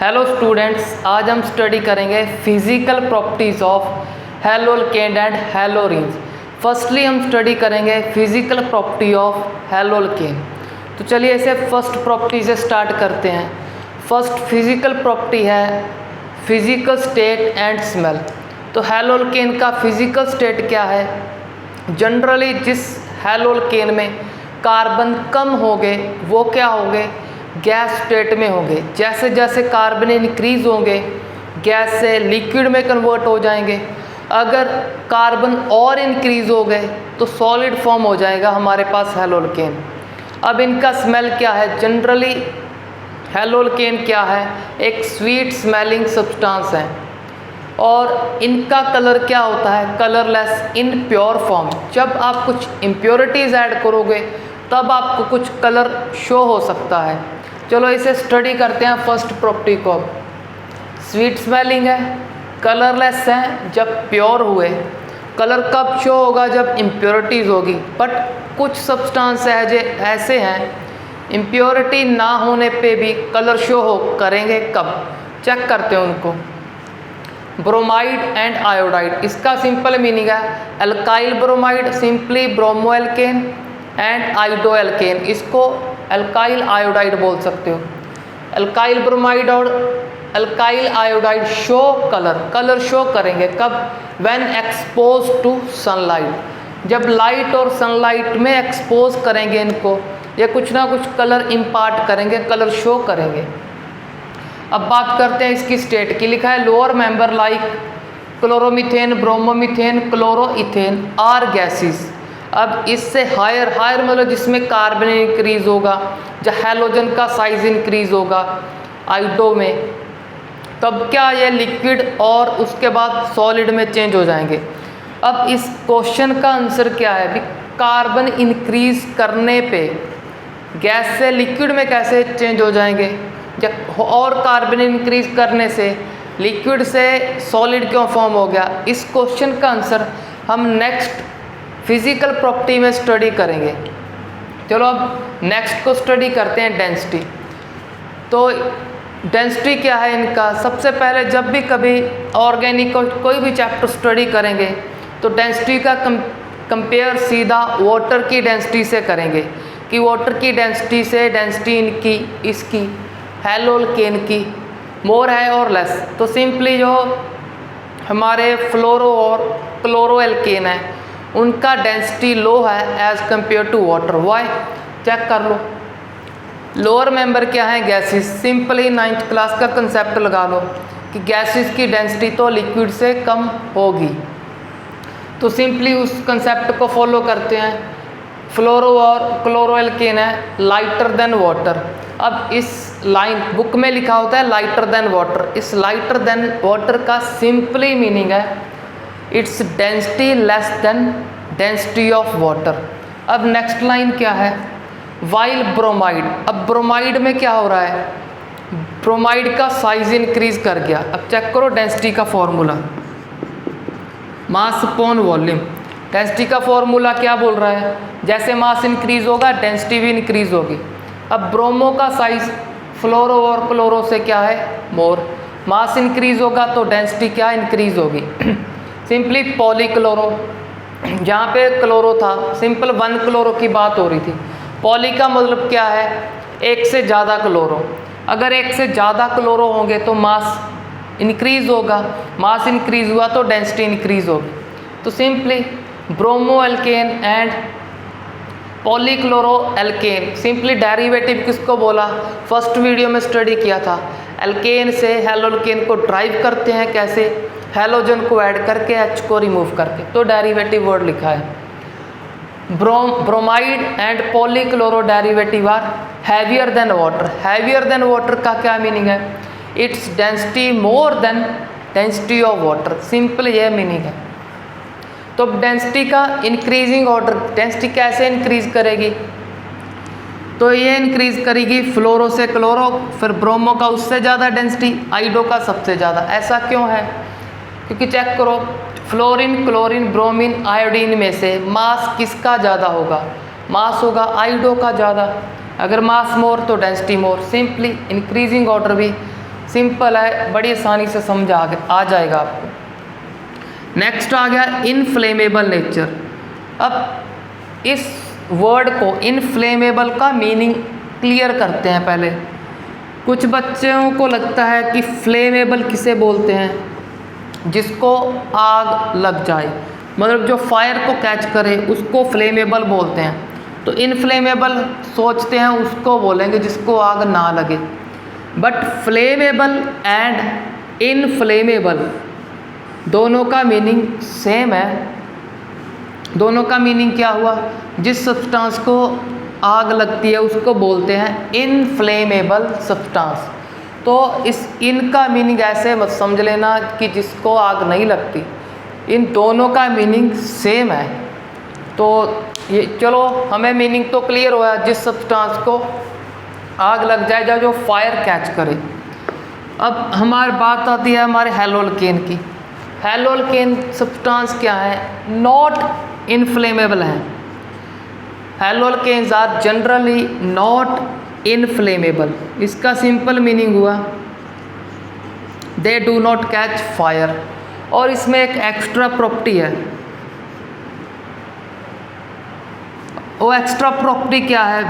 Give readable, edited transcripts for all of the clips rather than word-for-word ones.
Hello students, आज हम study करेंगे physical properties of haloalkane and haloarenes. Firstly हम स्टडी करेंगे फिजिकल प्रॉपर्टी ऑफ हैलोअल्केन। तो चलिए इसे फर्स्ट प्रॉपर्टी से स्टार्ट करते हैं। फर्स्ट फिजिकल प्रॉपर्टी है फिजिकल स्टेट एंड स्मेल। तो हैलोअल्केन का फिजिकल स्टेट क्या है? जनरली जिस हैलोअल्केन में कार्बन कम होंगे वो क्या होंगे? गैस स्टेट में होंगे। जैसे जैसे कार्बन इंक्रीज होंगे गैस से लिक्विड में कन्वर्ट हो जाएंगे। अगर कार्बन और इंक्रीज हो गए तो सॉलिड फॉर्म हो जाएगा हमारे पास हैलोअल्केन। अब इनका स्मेल क्या है? जनरली हैलोअल्केन क्या है? एक स्वीट स्मेलिंग सब्सटेंस है और इनका कलर क्या होता है? Colourless in pure form. जब आप कुछ इम्प्योरिटीज़ ऐड करोगे तब आपको कुछ कलर शो हो सकता है। चलो इसे स्टडी करते हैं। फर्स्ट प्रॉपर्टी को, स्वीट स्मेलिंग है, कलरलेस है। जब प्योर हुए कलर कब शो होगा? जब इम्प्योरिटीज़ होगी। बट कुछ सब्सटेंस है जो ऐसे हैं इम्प्योरिटी ना होने पे भी कलर शो हो करेंगे। कब? चेक करते हैं उनको। ब्रोमाइड एंड आयोडाइड, इसका सिंपल मीनिंग है alkyl bromide simply bromoalkane and iodoalkane, इसको अल्काइल आयोडाइड बोल सकते हो। अल्काइल ब्रोमाइड और alkyl iodide show colour show करेंगे कब? When expose to sunlight. जब लाइट और सनलाइट में एक्सपोज करेंगे इनको, ये कुछ ना कुछ कलर इम्पार्ट करेंगे, कलर शो करेंगे। अब बात करते हैं इसकी स्टेट की। लिखा है lower member like chloromethane, bromomethane, chloroethane are gases. अब इससे हायर मतलब जिसमें कार्बन इंक्रीज होगा, जब हैलोजन का साइज इंक्रीज होगा आयोडो में, तब क्या ये लिक्विड और उसके बाद सॉलिड में चेंज हो जाएंगे। अब इस क्वेश्चन का आंसर क्या है? कार्बन इंक्रीज करने पे गैस से लिक्विड में कैसे चेंज हो जाएंगे, और कार्बन इंक्रीज करने से लिक्विड से सॉलिड क्यों फॉर्म हो गया? इस क्वेश्चन का आंसर हम नेक्स्ट फिजिकल प्रॉपर्टी में स्टडी करेंगे। चलो अब नेक्स्ट को स्टडी करते हैं, डेंसिटी। तो डेंसिटी क्या है इनका? सबसे पहले जब भी कभी ऑर्गेनिक कोई भी चैप्टर स्टडी करेंगे तो डेंसिटी का कंपेयर सीधा वाटर की डेंसिटी से करेंगे कि वाटर की डेंसिटी से डेंसिटी इनकी इसकी हैलोअल्केन की मोर है और लेस। तो सिंपली जो हमारे फ्लोरो और क्लोरोएल्केन है उनका डेंसिटी लो है as compare to water. Why? Check कर लो। लोअर मेंबर क्या है? गैसेस। सिंपली 9th क्लास का कंसेप्ट लगा लो कि गैसेस की डेंसिटी तो लिक्विड से कम होगी। तो सिंपली उस कंसेप्ट को फॉलो करते हैं। फ्लोरो और क्लोरोएल्केन है लाइटर देन वाटर। अब इस लाइन बुक में लिखा होता है लाइटर देन वाटर। इस लाइटर देन वाटर का सिंपली मीनिंग है its density less than density of water. अब नेक्स्ट लाइन क्या है? While bromide. अब ब्रोमाइड में क्या हो रहा है? ब्रोमाइड का साइज इंक्रीज कर गया। अब चेक करो डेंसिटी का formula, mass upon volume. Density का फॉर्मूला क्या बोल रहा है? जैसे मास इंक्रीज होगा डेंसिटी भी इंक्रीज होगी। अब ब्रोमो का साइज फ्लोरो और क्लोरो से क्या है? मोर। मास इंक्रीज होगा तो डेंसिटी क्या इंक्रीज होगी? सिंपली पॉलीक्लोरो, जहाँ पे क्लोरो था सिंपल 1 क्लोरो की बात हो रही थी। पॉली का मतलब क्या है? एक से ज़्यादा क्लोरो। अगर एक से ज़्यादा क्लोरो होंगे तो मास इंक्रीज होगा, मास इंक्रीज हुआ तो डेंसिटी इंक्रीज होगी। तो simply bromoalkane and पॉलीक्लोरोएल्केन, simply derivative किसको बोला? फर्स्ट वीडियो में स्टडी किया था। एल्केन से हैलोअल्केन को ड्राइव करते हैं कैसे? हैलोजन को ऐड करके H को रिमूव करके, तो डेरिवेटिव वर्ड लिखा है। Bromide and polychloro derivative are heavier than water. Heavier than water का क्या मीनिंग है? Its density more than density of water. Simple ये मीनिंग है। तो डेंसिटी का इंक्रीजिंग ऑर्डर, डेंसिटी कैसे इंक्रीज करेगी? तो ये इंक्रीज करेगी फ्लोरो से क्लोरो, फिर ब्रोमो का उससे ज़्यादा डेंसिटी, आयोडो का सबसे ज़्यादा। ऐसा क्यों है? क्योंकि चेक करो फ्लोरीन, क्लोरीन, ब्रोमीन, आयोडीन में से मास किसका ज़्यादा होगा? मास होगा आयोडो का ज़्यादा। अगर मास मोर तो डेंसिटी मोर। सिंपली इंक्रीजिंग ऑर्डर भी सिंपल है, बड़ी आसानी से समझ आ जाएगा आपको। नेक्स्ट आ गया इनफ्लेमेबल नेचर। अब इस वर्ड को इनफ्लेमेबल का मीनिंग क्लियर करते हैं पहले। कुछ बच्चों को लगता है कि फ्लेमेबल किसे बोलते हैं, जिसको आग लग जाए, मतलब जो फायर को कैच करे उसको फ्लेमेबल बोलते हैं। तो इनफ्लेमेबल सोचते हैं उसको बोलेंगे जिसको आग ना लगे। बट फ्लेमेबल एंड इनफ्लेमेबल दोनों का मीनिंग सेम है। दोनों का मीनिंग क्या हुआ, जिस सब्सटेंस को आग लगती है उसको बोलते हैं इनफ्लेमेबल सब्सटेंस। तो इस इनका मीनिंग ऐसे मत समझ लेना कि जिसको आग नहीं लगती, इन दोनों का मीनिंग सेम है। तो ये चलो हमें मीनिंग तो क्लियर हुआ, जिस सब्सटेंस को आग लग जाए या जो फायर कैच करे। अब हमारी बात आती है हमारे हैलोल्केन की। हैलोल्केन सब्सटेंस क्या है, नॉट इनफ्लेमेबल है। हैलोल्केन्स आर जनरली नॉट इनफ्लेमेबल। इसका सिंपल मीनिंग हुआ they do not catch fire. और इसमें एक एक्स्ट्रा प्रॉपर्टी है। वो एक्स्ट्रा प्रॉपर्टी क्या है,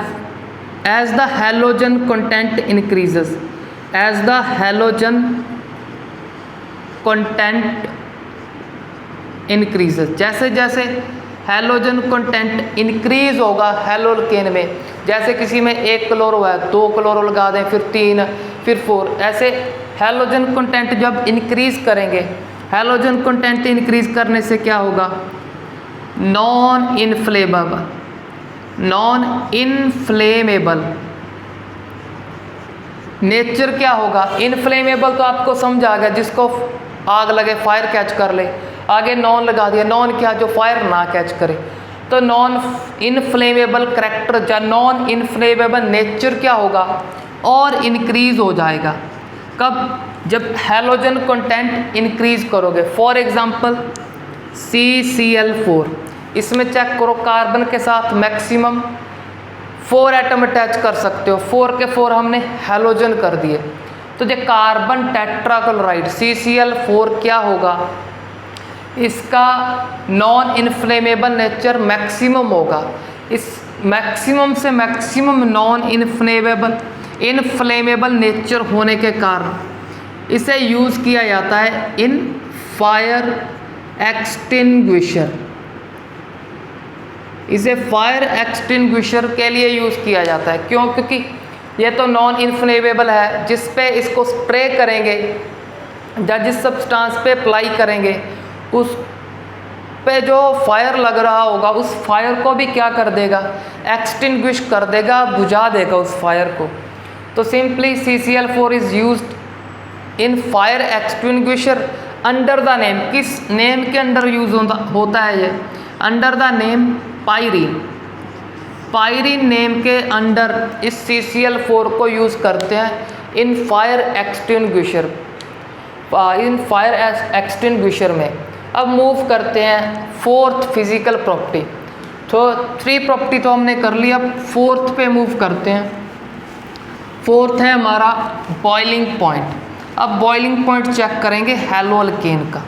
as the halogen content increases, as the halogen content increases, जैसे जैसे हैलोजन कंटेंट इंक्रीज होगा हैलोल्केन में, जैसे किसी में 1 क्लोरो है 2 क्लोरो लगा दें, फिर 3, फिर 4, ऐसे हैलोजन कंटेंट जब इंक्रीज करेंगे, हैलोजन कंटेंट इंक्रीज करने से क्या होगा, non inflammable, non inflammable nature क्या होगा। इनफ्लेमेबल तो आपको समझ आ गया, जिसको आग लगे फायर कैच कर ले। आगे नॉन लगा दिया, नॉन क्या, जो फायर ना कैच करे। तो नॉन इनफ्लेमेबल करैक्टर या नॉन इनफ्लेमेबल नेचर क्या होगा, और इंक्रीज हो जाएगा। कब, जब हैलोजन कंटेंट इंक्रीज करोगे। फॉर एग्जांपल CCl4, इसमें चेक करो कार्बन के साथ मैक्सिमम 4 एटम अटैच कर सकते हो, 4 के 4 हमने हैलोजन कर दिए। तो जो कार्बन टेट्राक्लोराइड CCl4 क्या होगा, इसका नॉन इनफ्लेमेबल नेचर मैक्सिमम होगा। इस मैक्सिमम से मैक्सिमम नॉन इनफ्लेमेबल नेचर होने के कारण इसे यूज़ किया जाता है इन फायर एक्सटिंग्विशर। इसे फायर एक्सटिंग्विशर के लिए यूज़ किया जाता है। क्यों, क्योंकि ये तो नॉन इनफ्लेमेबल है, जिस पे इसको स्प्रे करेंगे या जिस सब्सटेंस पे अप्लाई करेंगे उस पे जो फायर लग रहा होगा उस फायर को भी क्या कर देगा, एक्सटिंग्विश कर देगा, बुझा देगा उस फायर को। तो simply CCl4 is used in fire extinguisher under the name, किस नेम के अंडर यूज होता है ये, under the name pyrene. Pyrene name के अंडर इस CCl4 को यूज़ करते हैं in fire extinguisher, in fire extinguisher में। अब मूव करते हैं 4th फिजिकल प्रॉपर्टी। तो 3 प्रॉपर्टी तो हमने कर ली, अब 4th पे मूव करते हैं। 4th है हमारा बॉइलिंग पॉइंट। अब बॉइलिंग पॉइंट चेक करेंगे हैलोल्केन का।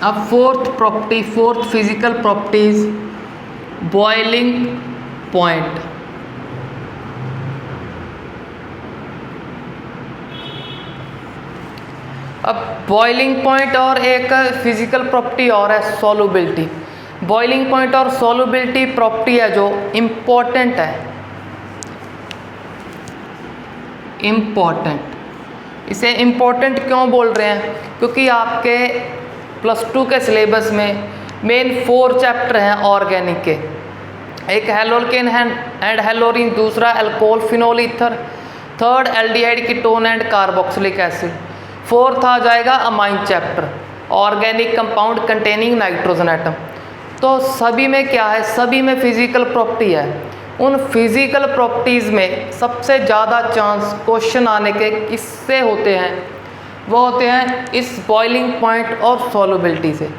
अब 4th property, 4th physical properties boiling point. अब बॉइलिंग पॉइंट और एक फिजिकल प्रॉपर्टी और है सॉल्युबिलिटी। बॉइलिंग पॉइंट और सॉल्युबिलिटी प्रॉपर्टी है जो इम्पोर्टेंट है, इम्पोर्टेंट। इसे इम्पोर्टेंट क्यों बोल रहे हैं, क्योंकि आपके +2 के सिलेबस में मेन 4 चैप्टर हैं ऑर्गेनिक के। एक हैलोल्केन एंड हैलोरीन, दूसरा alcohol phenol ether, third aldehyde ketone and carboxylic acid, 4th आ जाएगा amine chapter, organic compound containing nitrogen atom. तो सभी में क्या है, सभी में फिजिकल प्रॉपर्टी है। उन फिजिकल प्रॉपर्टीज़ में सबसे ज़्यादा चांस क्वेश्चन आने के किससे होते हैं, वो होते हैं इस बॉइलिंग पॉइंट और सॉल्युबिलिटी से।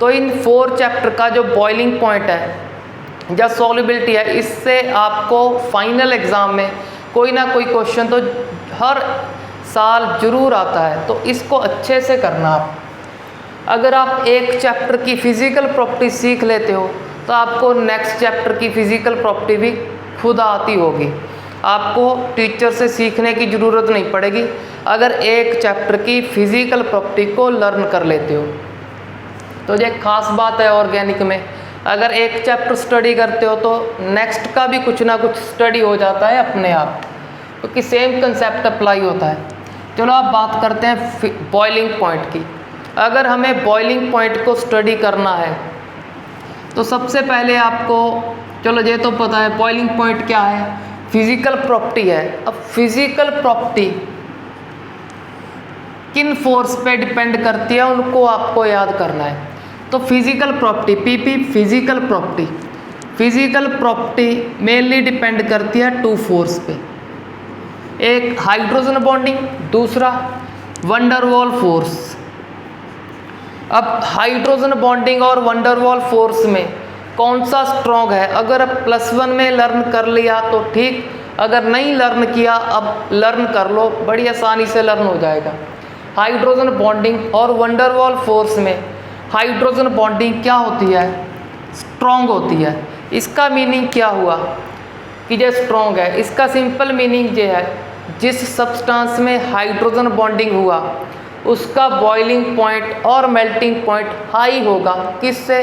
तो इन 4 चैप्टर का जो बॉइलिंग पॉइंट है या सॉल्युबिलिटी है, इससे आपको फाइनल एग्ज़ाम में कोई ना कोई क्वेश्चन तो हर साल जरूर आता है। तो इसको अच्छे से करना आप। अगर आप एक चैप्टर की फ़िज़िकल प्रॉपर्टी सीख लेते हो तो आपको नेक्स्ट चैप्टर की फ़िज़िकल प्रॉपर्टी भी खुद आती होगी। आपको टीचर से सीखने की ज़रूरत नहीं पड़ेगी अगर एक चैप्टर की फ़िज़िकल प्रॉपर्टी को लर्न कर लेते हो। तो ये खास बात है ऑर्गेनिक में, अगर एक चैप्टर स्टडी करते हो तो नेक्स्ट का भी कुछ ना कुछ स्टडी हो जाता है अपने आप, क्योंकि सेम कंसेप्ट अप्लाई होता है। चलो आप बात करते हैं बॉइलिंग पॉइंट की। अगर हमें बॉइलिंग पॉइंट को स्टडी करना है तो सबसे पहले आपको, चलो ये तो पता है बॉइलिंग पॉइंट क्या है, फिजिकल प्रॉपर्टी है। अब फिजिकल प्रॉपर्टी किन फोर्स पे डिपेंड करती है उनको आपको याद करना है। तो physical property PP physical property mainly depend करती है 2 फोर्स पे, एक हाइड्रोजन बॉन्डिंग, दूसरा वंडरवॉल फोर्स। अब हाइड्रोजन बॉन्डिंग और वंडरवॉल फोर्स में कौन सा स्ट्रॉन्ग है, अगर +1 में लर्न कर लिया तो ठीक, अगर नहीं लर्न किया अब लर्न कर लो, बड़ी आसानी से लर्न हो जाएगा। हाइड्रोजन बॉन्डिंग और वंडरवॉल फोर्स में हाइड्रोजन बॉन्डिंग क्या होती है, स्ट्रॉन्ग होती है। इसका मीनिंग क्या हुआ कि ये स्ट्रॉन्ग है, इसका सिंपल मीनिंग ये है जिस सब्सटेंस में हाइड्रोजन बॉन्डिंग हुआ उसका बॉइलिंग पॉइंट और मेल्टिंग पॉइंट हाई होगा। किससे,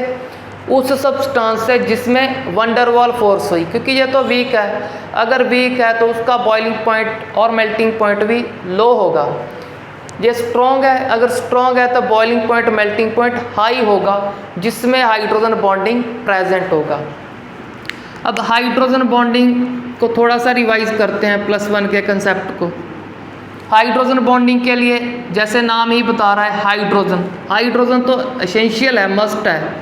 उस सब्सटेंस से जिसमें वंडरवॉल फोर्स हुई, क्योंकि ये तो वीक है, अगर वीक है तो उसका बॉइलिंग पॉइंट और मेल्टिंग पॉइंट भी लो होगा। ये स्ट्रॉन्ग है, अगर स्ट्रॉन्ग है तो boiling point melting point high होगा जिसमें हाइड्रोजन बॉन्डिंग प्रेजेंट होगा। अब हाइड्रोजन बॉन्डिंग को थोड़ा सा रिवाइज करते हैं +1 के कंसेप्ट को। हाइड्रोजन बॉन्डिंग के लिए जैसे नाम ही बता रहा है हाइड्रोजन तो एसेंशियल है, मस्ट है,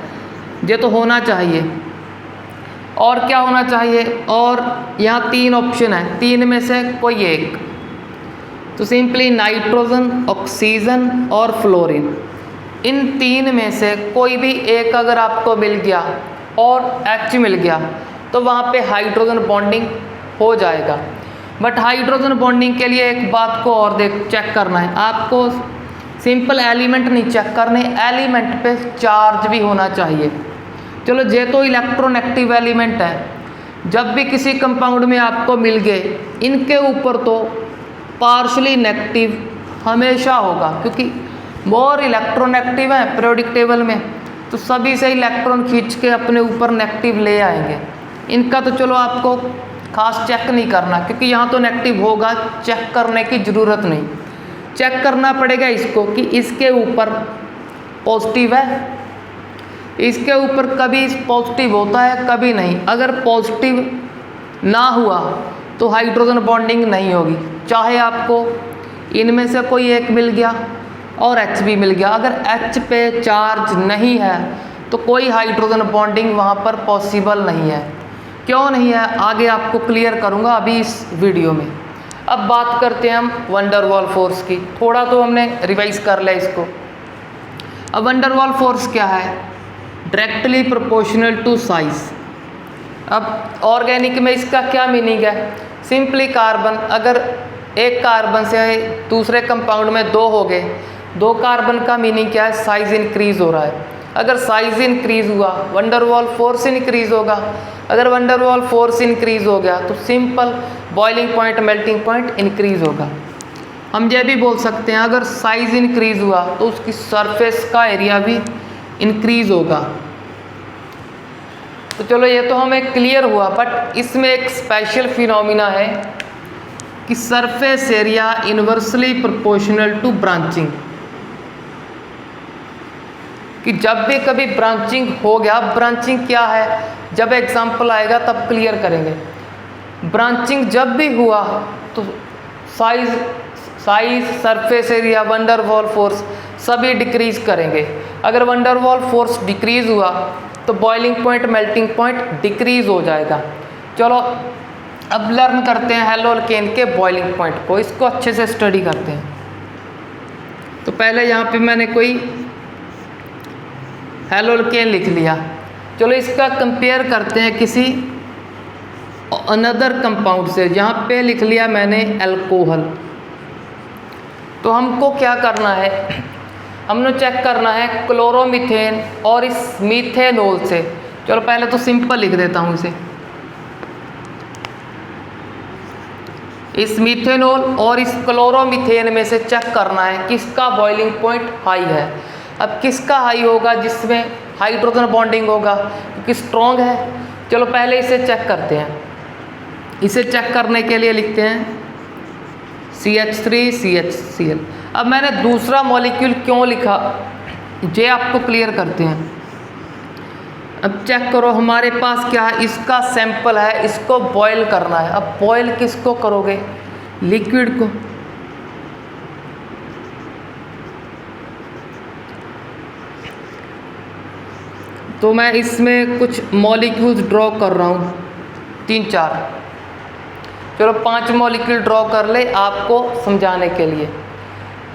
ये तो होना चाहिए। और क्या होना चाहिए, और यहाँ 3 ऑप्शन है, 3 में से कोई एक। तो सिंपली नाइट्रोजन, ऑक्सीजन और फ्लोरीन, इन 3 में से कोई भी एक अगर आपको मिल गया और H मिल गया तो वहाँ पे हाइड्रोजन बॉन्डिंग हो जाएगा। बट हाइड्रोजन बॉन्डिंग के लिए एक बात को और चेक करना है आपको, सिंपल एलिमेंट नहीं चेक करने, एलिमेंट पे चार्ज भी होना चाहिए। चलो ये तो इलेक्ट्रोनेगेटिव एलिमेंट है, जब भी किसी कंपाउंड में आपको मिल गए इनके ऊपर तो पार्शली नेगेटिव हमेशा होगा, क्योंकि मोर इलेक्ट्रोनेगेटिव है पीरियोडिक टेबल में, तो सभी से इलेक्ट्रॉन खींच के अपने ऊपर नेगेटिव ले आएंगे। इनका तो चलो आपको खास चेक नहीं करना, क्योंकि यहाँ तो नेगेटिव होगा, चेक करने की ज़रूरत नहीं। चेक करना पड़ेगा इसको कि इसके ऊपर पॉजिटिव है, इसके ऊपर कभी पॉजिटिव होता है कभी नहीं। अगर पॉजिटिव ना हुआ तो हाइड्रोजन बॉन्डिंग नहीं होगी, चाहे आपको इनमें से कोई एक मिल गया और H भी मिल गया। अगर H पे चार्ज नहीं है तो कोई हाइड्रोजन बॉन्डिंग वहाँ पर पॉसिबल नहीं है। क्यों नहीं है आगे आपको क्लियर करूँगा अभी इस वीडियो में। अब बात करते हैं हम वंडरवॉल फोर्स की, थोड़ा तो हमने रिवाइज कर लिया इसको। अब वंडरवॉल फोर्स क्या है, डायरेक्टली प्रोपोर्शनल टू साइज। अब ऑर्गेनिक में इसका क्या मीनिंग है, सिंपली कार्बन, अगर एक कार्बन से दूसरे कंपाउंड में 2 हो गए, 2 कार्बन का मीनिंग क्या है, साइज इंक्रीज हो रहा है। अगर साइज इंक्रीज हुआ वंडरवॉल फोर्स इंक्रीज होगा, अगर वंडरवॉल फोर्स इंक्रीज हो गया तो simple boiling point melting point increase होगा। हम ये भी बोल सकते हैं अगर साइज इंक्रीज हुआ तो उसकी सरफेस का एरिया भी इंक्रीज होगा। तो चलो ये तो हमें क्लियर हुआ, बट इसमें एक स्पेशल फिनोमिना है कि surface area inversely proportional to branching, कि जब भी कभी ब्रांचिंग हो गया, ब्रांचिंग क्या है जब एग्जाम्पल आएगा तब क्लियर करेंगे। ब्रांचिंग जब भी हुआ तो size surface area van der Waals force सभी डिक्रीज करेंगे। अगर वंडरवॉल फोर्स डिक्रीज हुआ तो boiling point melting point decrease हो जाएगा। चलो अब लर्न करते हैं हैलोअल्केन के बॉइलिंग पॉइंट को, इसको अच्छे से स्टडी करते हैं। तो पहले यहाँ पे मैंने कोई हैलोअल्केन लिख लिया। चलो इसका कंपेयर करते हैं किसी अनदर कंपाउंड से। यहाँ पे लिख लिया मैंने अल्कोहल। तो हमको क्या करना है, हमने चेक करना है क्लोरोमीथेन और इस मीथेनॉल से। चलो पहले तो सिंपल लिख देता हूँ इसे, इस मीथेनॉल और इस क्लोरोमीथेन में से चेक करना है किसका बॉइलिंग पॉइंट हाई है। अब किसका हाई होगा, जिसमें हाइड्रोजन बॉन्डिंग होगा, क्योंकि स्ट्रॉन्ग है। चलो पहले इसे चेक करते हैं। इसे चेक करने के लिए लिखते हैं CH3CHCl। अब मैंने दूसरा मॉलिक्यूल क्यों लिखा, ये आपको क्लियर करते हैं। अब चेक करो हमारे पास क्या है, इसका सैंपल है, इसको बॉयल करना है। अब बॉयल किसको करोगे, लिक्विड को। तो मैं इसमें कुछ मॉलिक्यूल्स ड्रॉ कर रहा हूँ, 3-4। चलो 5 मॉलिक्यूल ड्रॉ कर ले आपको समझाने के लिए।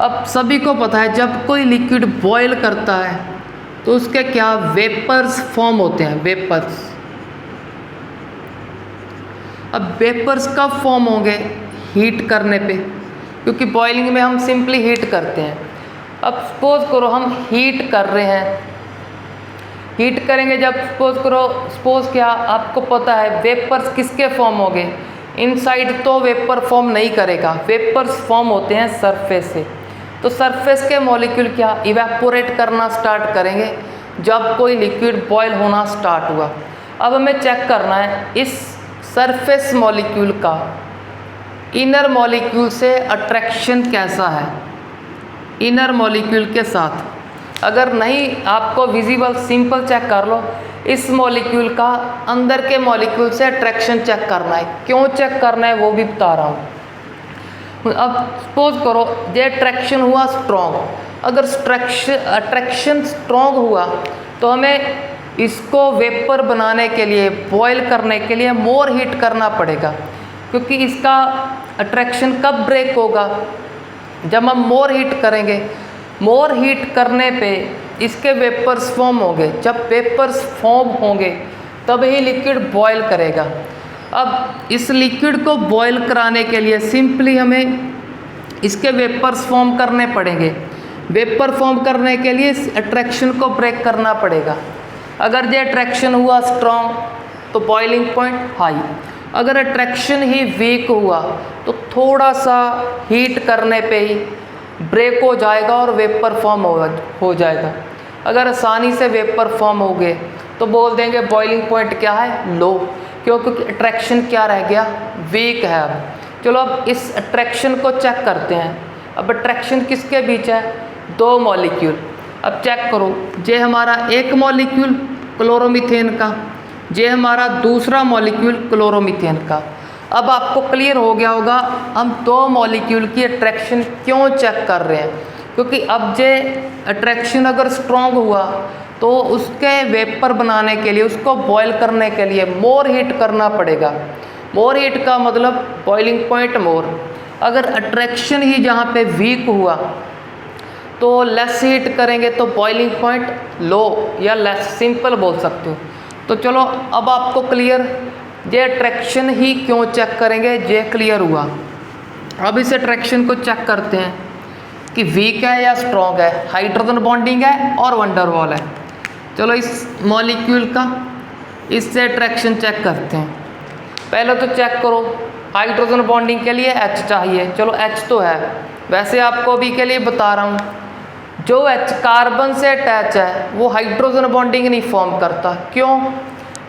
अब सभी को पता है जब कोई लिक्विड बॉयल करता है तो उसके क्या वेपर्स फॉर्म होते हैं, वेपर्स। अब वेपर्स कब फॉर्म होंगे, हीट करने पे, क्योंकि बॉइलिंग में हम सिंपली हीट करते हैं। अब सपोज करो हम हीट कर रहे हैं, हीट करेंगे जब सपोज क्या आपको पता है वेपर्स किसके फॉर्म होंगे, इनसाइड तो वेपर फॉर्म नहीं करेगा, वेपर्स फॉर्म होते हैं सरफेस से। तो सरफेस के मॉलिक्यूल क्या इवेपोरेट करना स्टार्ट करेंगे जब कोई लिक्विड बॉयल होना स्टार्ट हुआ। अब हमें चेक करना है इस सरफेस मॉलिक्यूल का इनर मॉलिक्यूल से अट्रैक्शन कैसा है, इनर मॉलिक्यूल के साथ। अगर नहीं आपको विजिबल, सिंपल चेक कर लो, इस मॉलिक्यूल का अंदर के मॉलिक्यूल से अट्रैक्शन चेक करना है। क्यों चेक करना है वो भी बता रहा हूँ। अब सपोज करो ये अट्रैक्शन हुआ स्ट्रॉन्ग। अगर अट्रैक्शन स्ट्रॉन्ग हुआ तो हमें इसको वेपर बनाने के लिए, बॉयल करने के लिए मोर हीट करना पड़ेगा, क्योंकि इसका अट्रैक्शन कब ब्रेक होगा, जब हम मोर हीट करेंगे। मोर हीट करने पे इसके वेपर्स फॉर्म होंगे, जब वेपर्स फॉर्म होंगे तब ही लिक्विड बॉयल करेगा। अब इस लिक्विड को बॉयल कराने के लिए सिंपली हमें इसके वेपर्स फॉर्म करने पड़ेंगे। वेपर फॉर्म करने के लिए इस अट्रैक्शन को ब्रेक करना पड़ेगा। अगर ये अट्रैक्शन हुआ स्ट्रॉन्ग तो बॉइलिंग पॉइंट हाई, अगर अट्रैक्शन ही वीक हुआ तो थोड़ा सा हीट करने पे ही ब्रेक हो जाएगा और वेपर फॉर्म हो जाएगा। अगर आसानी से वेपर फॉर्म हो गए तो बोल देंगे बॉइलिंग पॉइंट क्या है, लो, क्योंकि अट्रैक्शन क्या रह गया, वीक है। अब चलो अब इस अट्रैक्शन को चेक करते हैं। अब अट्रैक्शन किसके बीच है, 2 मॉलिक्यूल। अब चेक करो, ये हमारा एक मॉलिक्यूल क्लोरोमीथेन का, ये हमारा दूसरा मॉलिक्यूल क्लोरोमीथेन का। अब आपको क्लियर हो गया होगा हम 2 मॉलिक्यूल की अट्रैक्शन क्यों चेक कर रहे हैं, क्योंकि अब ये अट्रैक्शन अगर स्ट्रॉन्ग हुआ तो उसके वेपर बनाने के लिए, उसको बॉयल करने के लिए मोर हीट करना पड़ेगा। मोर हीट का मतलब बॉइलिंग पॉइंट मोर। अगर अट्रैक्शन ही जहाँ पे वीक हुआ तो लेस हीट करेंगे तो बॉइलिंग पॉइंट लो या लेस, सिंपल बोल सकते हो। तो चलो अब आपको क्लियर, ये अट्रैक्शन ही क्यों चेक करेंगे, ये क्लियर हुआ। अब इस अट्रैक्शन को चेक करते हैं कि वीक है या स्ट्रॉन्ग है, हाइड्रोजन बॉन्डिंग है और वंडरवॉल है। चलो इस मॉलिक्यूल का इससे अट्रैक्शन चेक करते हैं। पहले तो चेक करो, हाइड्रोजन बॉन्डिंग के लिए H चाहिए। चलो H तो है, वैसे आपको अभी के लिए बता रहा हूँ, जो H कार्बन से अटैच है वो हाइड्रोजन बॉन्डिंग नहीं फॉर्म करता। क्यों,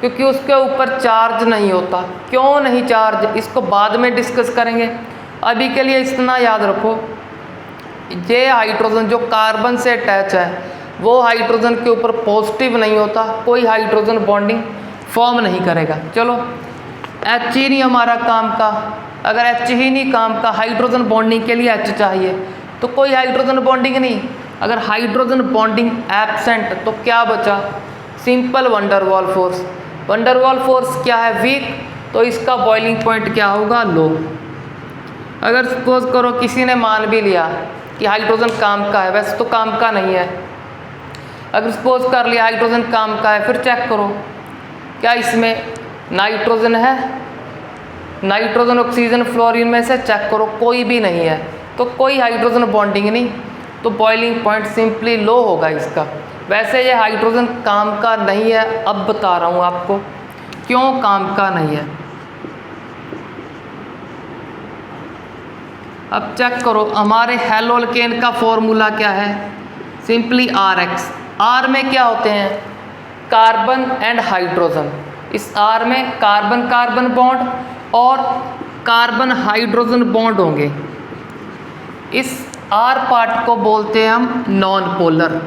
क्योंकि उसके ऊपर चार्ज नहीं होता। क्यों नहीं चार्ज, इसको बाद में डिस्कस करेंगे। अभी के लिए इतना याद रखो, ये हाइड्रोजन जो कार्बन से अटैच है वो हाइड्रोजन के ऊपर पॉजिटिव नहीं होता, कोई हाइड्रोजन बॉन्डिंग फॉर्म नहीं करेगा। चलो H ही नहीं हमारा काम का, अगर H ही नहीं काम का, हाइड्रोजन बॉन्डिंग के लिए H चाहिए तो कोई हाइड्रोजन बॉन्डिंग नहीं। अगर हाइड्रोजन बॉन्डिंग एब्सेंट तो क्या बचा, simple van der Waals force. Van der Waals force क्या है, वीक। तो इसका बॉइलिंग पॉइंट क्या होगा, लो। अगर सपोज करो किसी ने मान भी लिया कि हाइड्रोजन काम का है, वैसे तो काम का नहीं है, अगर सपोज कर लिया हाइड्रोजन काम का है, फिर चेक करो क्या इसमें नाइट्रोजन है, नाइट्रोजन ऑक्सीजन फ्लोरीन में से चेक करो कोई भी नहीं है, तो कोई हाइड्रोजन बॉन्डिंग नहीं, तो बॉइलिंग पॉइंट सिंपली लो होगा इसका। वैसे ये हाइड्रोजन काम का नहीं है, अब बता रहा हूँ आपको क्यों काम का नहीं है। अब चेक करो हमारे हेलोल्केन का फॉर्मूला क्या है, सिंपली RX। R में क्या होते हैं, कार्बन एंड हाइड्रोजन। इस R में कार्बन कार्बन बॉन्ड और कार्बन हाइड्रोजन बॉन्ड होंगे। इस R पार्ट को बोलते हैं हम नॉन पोलर।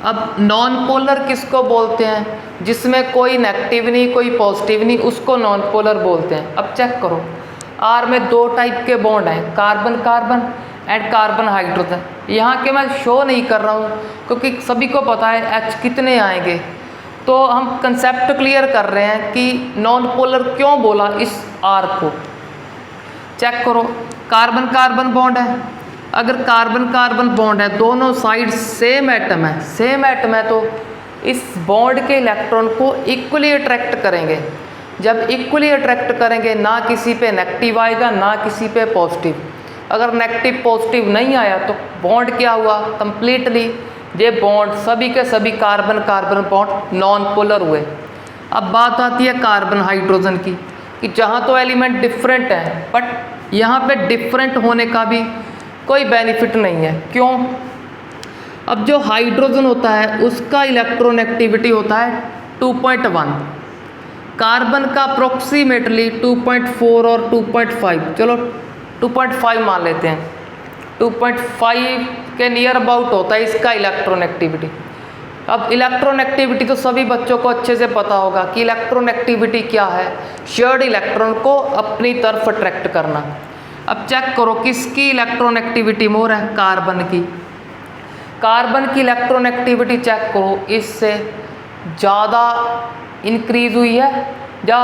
अब नॉन पोलर किसको बोलते हैं, जिसमें कोई नेगेटिव नहीं कोई पॉजिटिव नहीं, उसको नॉन पोलर बोलते हैं। अब चेक करो R में 2 टाइप के बॉन्ड हैं, carbon carbon and carbon hydrogen. यहाँ के मैं शो नहीं कर रहा हूँ क्योंकि सभी को पता है H कितने आएंगे, तो हम कंसेप्ट क्लियर कर रहे हैं कि नॉन पोलर क्यों बोला इस R को। चेक करो कार्बन कार्बन बॉन्ड है, अगर कार्बन कार्बन बॉन्ड है, दोनों साइड सेम एटम है, सेम एटम है, तो इस बॉन्ड के इलेक्ट्रॉन को इक्वली अट्रैक्ट करेंगे। जब इक्वली अट्रैक्ट करेंगे ना किसी पे नेगेटिव आएगा ना किसी पे पॉजिटिव। अगर नेगेटिव पॉजिटिव नहीं आया तो बॉन्ड क्या हुआ, कंप्लीटली ये बॉन्ड सभी के सभी carbon carbon bond non polar हुए। अब बात आती है कार्बन हाइड्रोजन की, कि जहाँ तो एलिमेंट डिफरेंट है बट यहाँ पे डिफरेंट होने का भी कोई बेनिफिट नहीं है। क्यों, अब जो हाइड्रोजन होता है उसका इलेक्ट्रोनेगेटिविटी होता है 2.1, कार्बन का अप्रोक्सीमेटली 2.4 और 2.5, चलो 2.5 मान लेते हैं, 2.5 के नियर अबाउट होता है इसका इलेक्ट्रोनेगेटिविटी। अब इलेक्ट्रोनेगेटिविटी तो सभी बच्चों को अच्छे से पता होगा कि इलेक्ट्रोनेगेटिविटी क्या है, शेयर्ड इलेक्ट्रॉन को अपनी तरफ अट्रैक्ट करना। अब चेक करो किसकी इलेक्ट्रोनेगेटिविटी मोर है, कार्बन की। कार्बन की इलेक्ट्रोनेगेटिविटी चेक करो, इससे ज़्यादा इंक्रीज हुई है या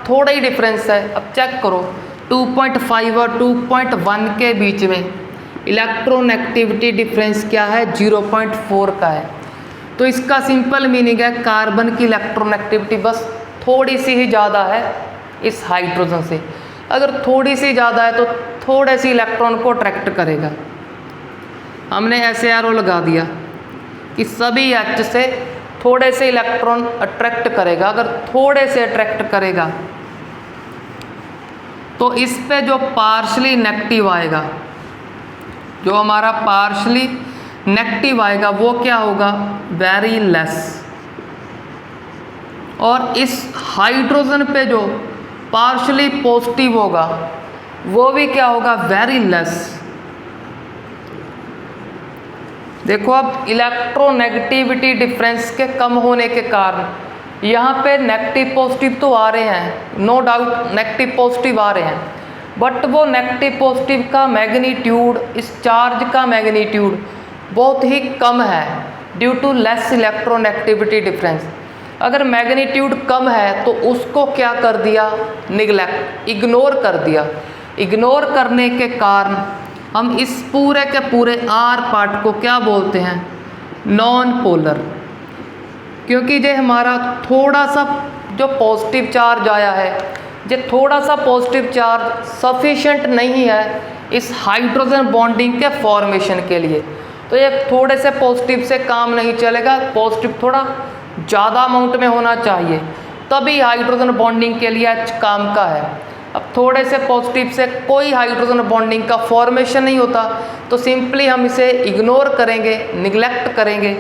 थोड़ा ही डिफरेंस है। अब चेक करो 2.5 और 2.1 के बीच में इलेक्ट्रोनेगेटिविटी डिफरेंस क्या है, 0.4 का है। तो इसका सिंपल मीनिंग है कार्बन की इलेक्ट्रोनेगेटिविटी बस थोड़ी सी ही ज़्यादा है इस हाइड्रोजन से। अगर थोड़ी सी ज़्यादा है तो थोड़े से इलेक्ट्रॉन को अट्रैक्ट करेगा। हमने ऐसे एरो लगा दिया कि सभी H से थोड़े से इलेक्ट्रॉन अट्रैक्ट करेगा। अगर थोड़े से अट्रैक्ट करेगा तो इस पे जो पार्शली नेगेटिव आएगा, जो हमारा पार्शली नेगेटिव आएगा वो क्या होगा, वेरी लेस। और इस हाइड्रोजन पे जो पार्शली पॉजिटिव होगा वो भी क्या होगा, वेरी लेस। देखो अब इलेक्ट्रोनेगेटिविटी डिफरेंस के कम होने के कारण यहाँ पे नेगेटिव पॉजिटिव तो आ रहे हैं, नो डाउट नेगेटिव पॉजिटिव आ रहे हैं, बट वो नेगेटिव पॉजिटिव का मैग्नीट्यूड, इस चार्ज का मैग्नीट्यूड बहुत ही कम है due to less electronegativity difference. अगर मैग्नीट्यूड कम है तो उसको क्या कर दिया, निगलेक्ट, इग्नोर कर दिया। इग्नोर करने के कारण हम इस पूरे के पूरे R पार्ट को क्या बोलते हैं, नॉन पोलर। क्योंकि ये हमारा थोड़ा सा जो पॉजिटिव चार्ज आया है, ये थोड़ा सा पॉजिटिव चार्ज सफिशिएंट नहीं है इस हाइड्रोजन बॉन्डिंग के फॉर्मेशन के लिए। तो ये थोड़े से पॉजिटिव से काम नहीं चलेगा, पॉजिटिव थोड़ा ज़्यादा अमाउंट में होना चाहिए, तभी हाइड्रोजन बॉन्डिंग के लिए H काम का है। अब थोड़े से पॉजिटिव से कोई हाइड्रोजन बॉन्डिंग का फॉर्मेशन नहीं होता, तो सिंपली हम इसे इग्नोर करेंगे, निगलेक्ट करेंगे,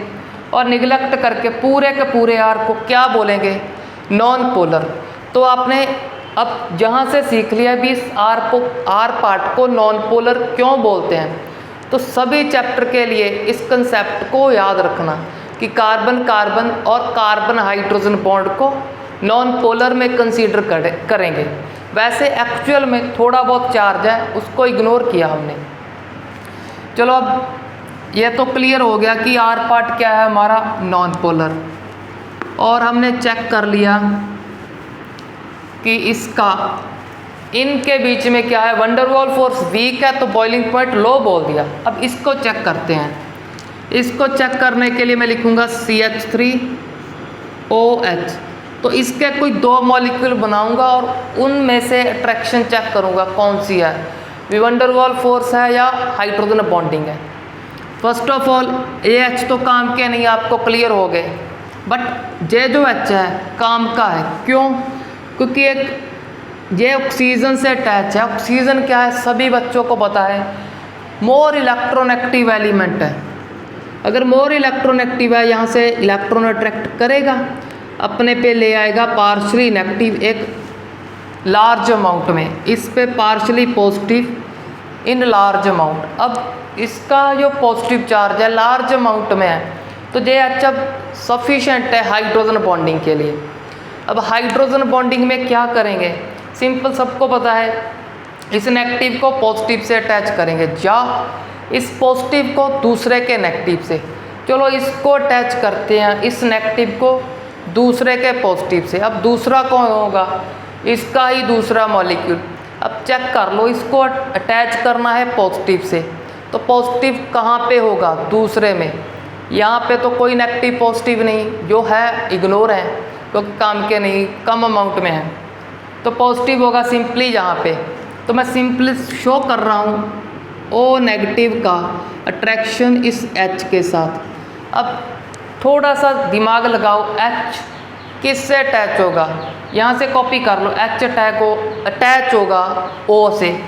और निगलेक्ट करके पूरे के पूरे R को क्या बोलेंगे, नॉन पोलर। तो आपने अब जहाँ से सीख लिया भी इस R पार्ट को नॉन पोलर क्यों बोलते हैं, तो सभी चैप्टर के लिए इस कंसेप्ट को याद रखना कि कार्बन कार्बन और कार्बन हाइड्रोजन बॉन्ड को नॉन पोलर में कंसीडर करेंगे। वैसे एक्चुअल में थोड़ा बहुत चार्ज है, उसको इग्नोर किया हमने। चलो अब ये तो क्लियर हो गया कि R पार्ट क्या है हमारा, नॉन पोलर। और हमने चेक कर लिया कि इसका इनके बीच में क्या है, वंडरवॉल फोर्स वीक है तो बॉइलिंग पॉइंट लो बोल दिया। अब इसको चेक करते हैं। इसको चेक करने के लिए मैं लिखूँगा CH3OH। तो इसके कोई 2 मॉलिक्यूल बनाऊंगा और उनमें से अट्रैक्शन चेक करूंगा कौन सी है, वंडरवॉल फोर्स है या हाइड्रोजन बॉन्डिंग है। फर्स्ट ऑफ ऑल AH तो काम के नहीं, आपको क्लियर हो गए, बट J जो H है काम का है। क्यों? क्योंकि एक ये ऑक्सीजन से अटैच है। ऑक्सीजन क्या है, सभी बच्चों को पता है, मोर इलेक्ट्रोनेगेटिव एलिमेंट है। अगर मोर इलेक्ट्रोनेगेटिव है, यहाँ से इलेक्ट्रॉन अट्रैक्ट करेगा, अपने पे ले आएगा पार्शली नेगेटिव एक लार्ज अमाउंट में, इस पे partially positive in large amount. अब इसका जो पॉजिटिव चार्ज है लार्ज अमाउंट में है, तो ये अच्छा सफिशेंट है हाइड्रोजन बॉन्डिंग के लिए। अब हाइड्रोजन बॉन्डिंग में क्या करेंगे, सिंपल, सबको पता है, इस नेगेटिव को पॉजिटिव से अटैच करेंगे या इस पॉजिटिव को दूसरे के नेगेटिव से। चलो इसको अटैच करते हैं, इस नेगेटिव को दूसरे के पॉजिटिव से। अब दूसरा कौन होगा, इसका ही दूसरा मॉलिक्यूल। अब चेक कर लो, इसको अटैच करना है पॉजिटिव से, तो पॉजिटिव कहाँ पे होगा, दूसरे में। यहाँ पे तो कोई नेगेटिव पॉजिटिव नहीं, जो है इग्नोर है क्योंकि काम के नहीं, कम अमाउंट में है, तो पॉजिटिव होगा सिंपली यहाँ पे। तो मैं सिंपली शो कर रहा हूँ O नेगेटिव का अट्रैक्शन इस H के साथ। अब थोड़ा सा दिमाग लगाओ, H किससे अटैच होगा, यहाँ से कॉपी कर लो, H अटैच होगा O से,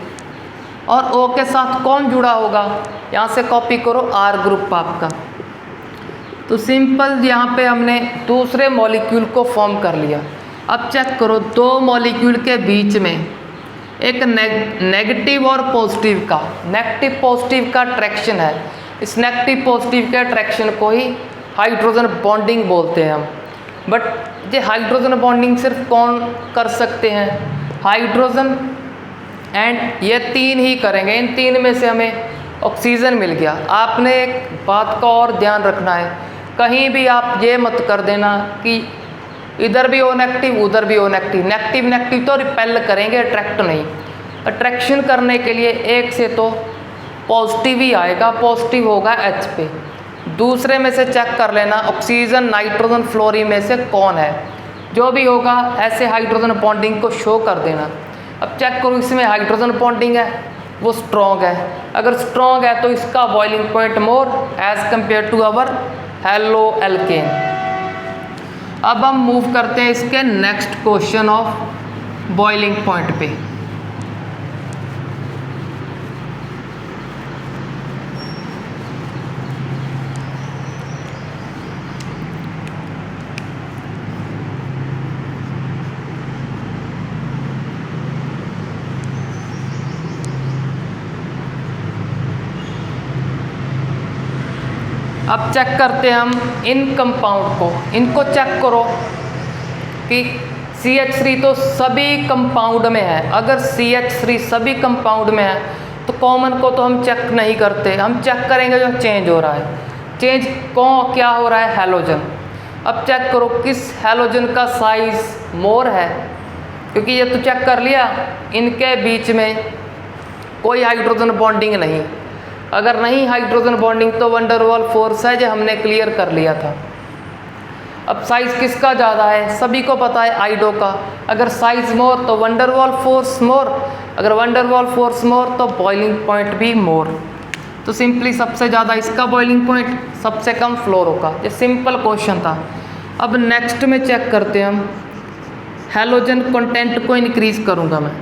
और O के साथ कौन जुड़ा होगा, यहाँ से कॉपी करो R ग्रुप आपका। तो सिंपल यहाँ पे हमने दूसरे मॉलिक्यूल को फॉर्म कर लिया। अब चेक करो, 2 मॉलिक्यूल के बीच में एक नेगेटिव और पॉजिटिव का, नेगेटिव पॉजिटिव का अट्रैक्शन है। इस नेगेटिव पॉजिटिव के अट्रैक्शन को ही हाइड्रोजन बॉन्डिंग बोलते हैं हम। बट ये हाइड्रोजन बॉन्डिंग सिर्फ कौन कर सकते हैं, हाइड्रोजन एंड ये 3 ही करेंगे। इन 3 में से हमें ऑक्सीजन मिल गया। आपने एक बात का और ध्यान रखना है, कहीं भी आप ये मत कर देना कि इधर भी O नेगेटिव उधर भी O नेगेटिव। नेगेटिव नेगेटिव तो रिपेल करेंगे, अट्रैक्ट नहीं। अट्रैक्शन करने के लिए एक से तो पॉजिटिव ही आएगा, पॉजिटिव होगा H पे। दूसरे में से चेक कर लेना ऑक्सीजन, नाइट्रोजन, फ्लोरीन में से कौन है, जो भी होगा ऐसे हाइड्रोजन बॉन्डिंग को शो कर देना। अब चेक करो, इसमें हाइड्रोजन बॉन्डिंग है, वो स्ट्रॉन्ग है। अगर स्ट्रॉन्ग है तो इसका boiling point more as compare to our haloalkane. अब हम मूव करते हैं इसके next question of boiling point पे। अब चेक करते हैं हम इन कंपाउंड को, इनको चेक करो कि CH3 तो सभी कंपाउंड में है। अगर CH3 सभी कंपाउंड में है तो कॉमन को तो हम चेक नहीं करते, हम चेक करेंगे जो चेंज हो रहा है। चेंज कौन क्या हो रहा है, हैलोजन। अब चेक करो किस हैलोजन का साइज मोर है, क्योंकि ये तो चेक कर लिया इनके बीच में कोई हाइड्रोजन बॉन्डिंग नहीं। अगर नहीं हाइड्रोजन बॉन्डिंग तो वंडरवॉल फोर्स है, जो हमने क्लियर कर लिया था। अब साइज़ किसका ज़्यादा है, सभी को पता है आइडो का। अगर साइज़ मोर तो वंडरवॉल फोर्स मोर, अगर वंडरवॉल फोर्स मोर तो बॉइलिंग पॉइंट भी मोर। तो सिंपली सबसे ज़्यादा इसका बॉइलिंग पॉइंट, सबसे कम फ्लोरो का। ये सिंपल क्वेश्चन था। अब नेक्स्ट में चेक करते हैं हम, हैलोजन कंटेंट को इंक्रीज़ करूँगा मैं,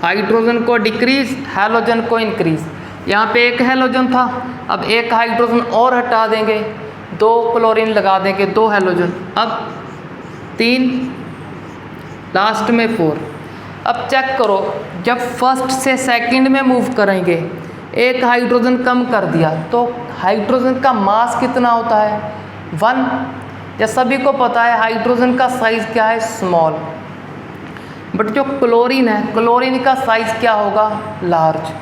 हाइड्रोजन को डिक्रीज़, हैलोजन को इंक्रीज़। यहाँ पे एक हैलोजन था, अब एक हाइड्रोजन और हटा देंगे, 2 क्लोरीन लगा देंगे, 2 हैलोजन, अब 3, लास्ट में 4। अब चेक करो, जब फर्स्ट से सेकंड में मूव करेंगे, एक हाइड्रोजन कम कर दिया तो हाइड्रोजन का मास कितना होता है, 1। या सभी को पता है हाइड्रोजन का साइज़ क्या है, स्मॉल। बट जो क्लोरीन है, क्लोरीन का साइज़ क्या होगा, लार्ज।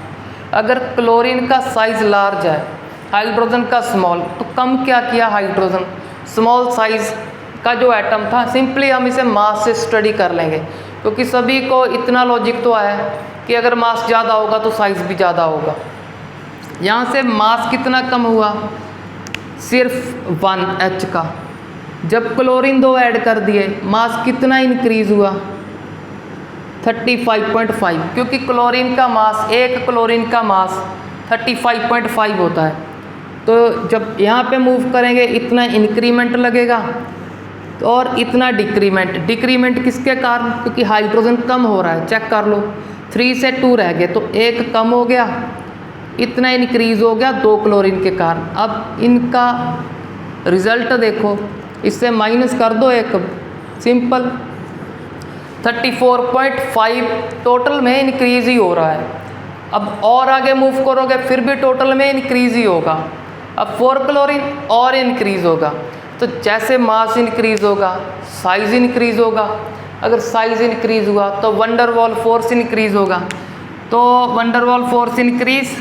अगर क्लोरीन का साइज़ लार्ज है, हाइड्रोजन का स्मॉल, तो कम क्या किया हाइड्रोजन, स्मॉल साइज़ का जो एटम था, सिंपली हम इसे मास से स्टडी कर लेंगे, क्योंकि सभी को इतना लॉजिक तो है कि अगर मास ज़्यादा होगा तो साइज़ भी ज़्यादा होगा। यहाँ से मास कितना कम हुआ, सिर्फ 1H का। जब क्लोरीन 2 ऐड कर दिए, मास कितना इंक्रीज़ हुआ, 35.5, क्योंकि क्लोरीन का मास, एक क्लोरीन का मास 35.5 होता है। तो जब यहाँ पे मूव करेंगे इतना इंक्रीमेंट लगेगा तो और इतना डिक्रीमेंट। डिक्रीमेंट किसके कारण, क्योंकि हाइड्रोजन कम हो रहा है, चेक कर लो, 3 से 2 रह गए तो 1 कम हो गया, इतना इंक्रीज़ हो गया 2 क्लोरीन के कारण। अब इनका रिजल्ट देखो, इससे माइनस कर दो 1, सिंपल 34.5 टोटल में इंक्रीज़ ही हो रहा है। अब और आगे मूव करोगे फिर भी टोटल में इंक्रीज़ ही होगा। अब 4 क्लोरीन और इंक्रीज़ होगा, तो जैसे मास इंक्रीज़ होगा साइज़ इंक्रीज़ होगा। अगर साइज़ इंक्रीज़ हुआ तो वंडरवॉल फोर्स इंक्रीज़ होगा, तो वंडरवॉल फोर्स इंक्रीज़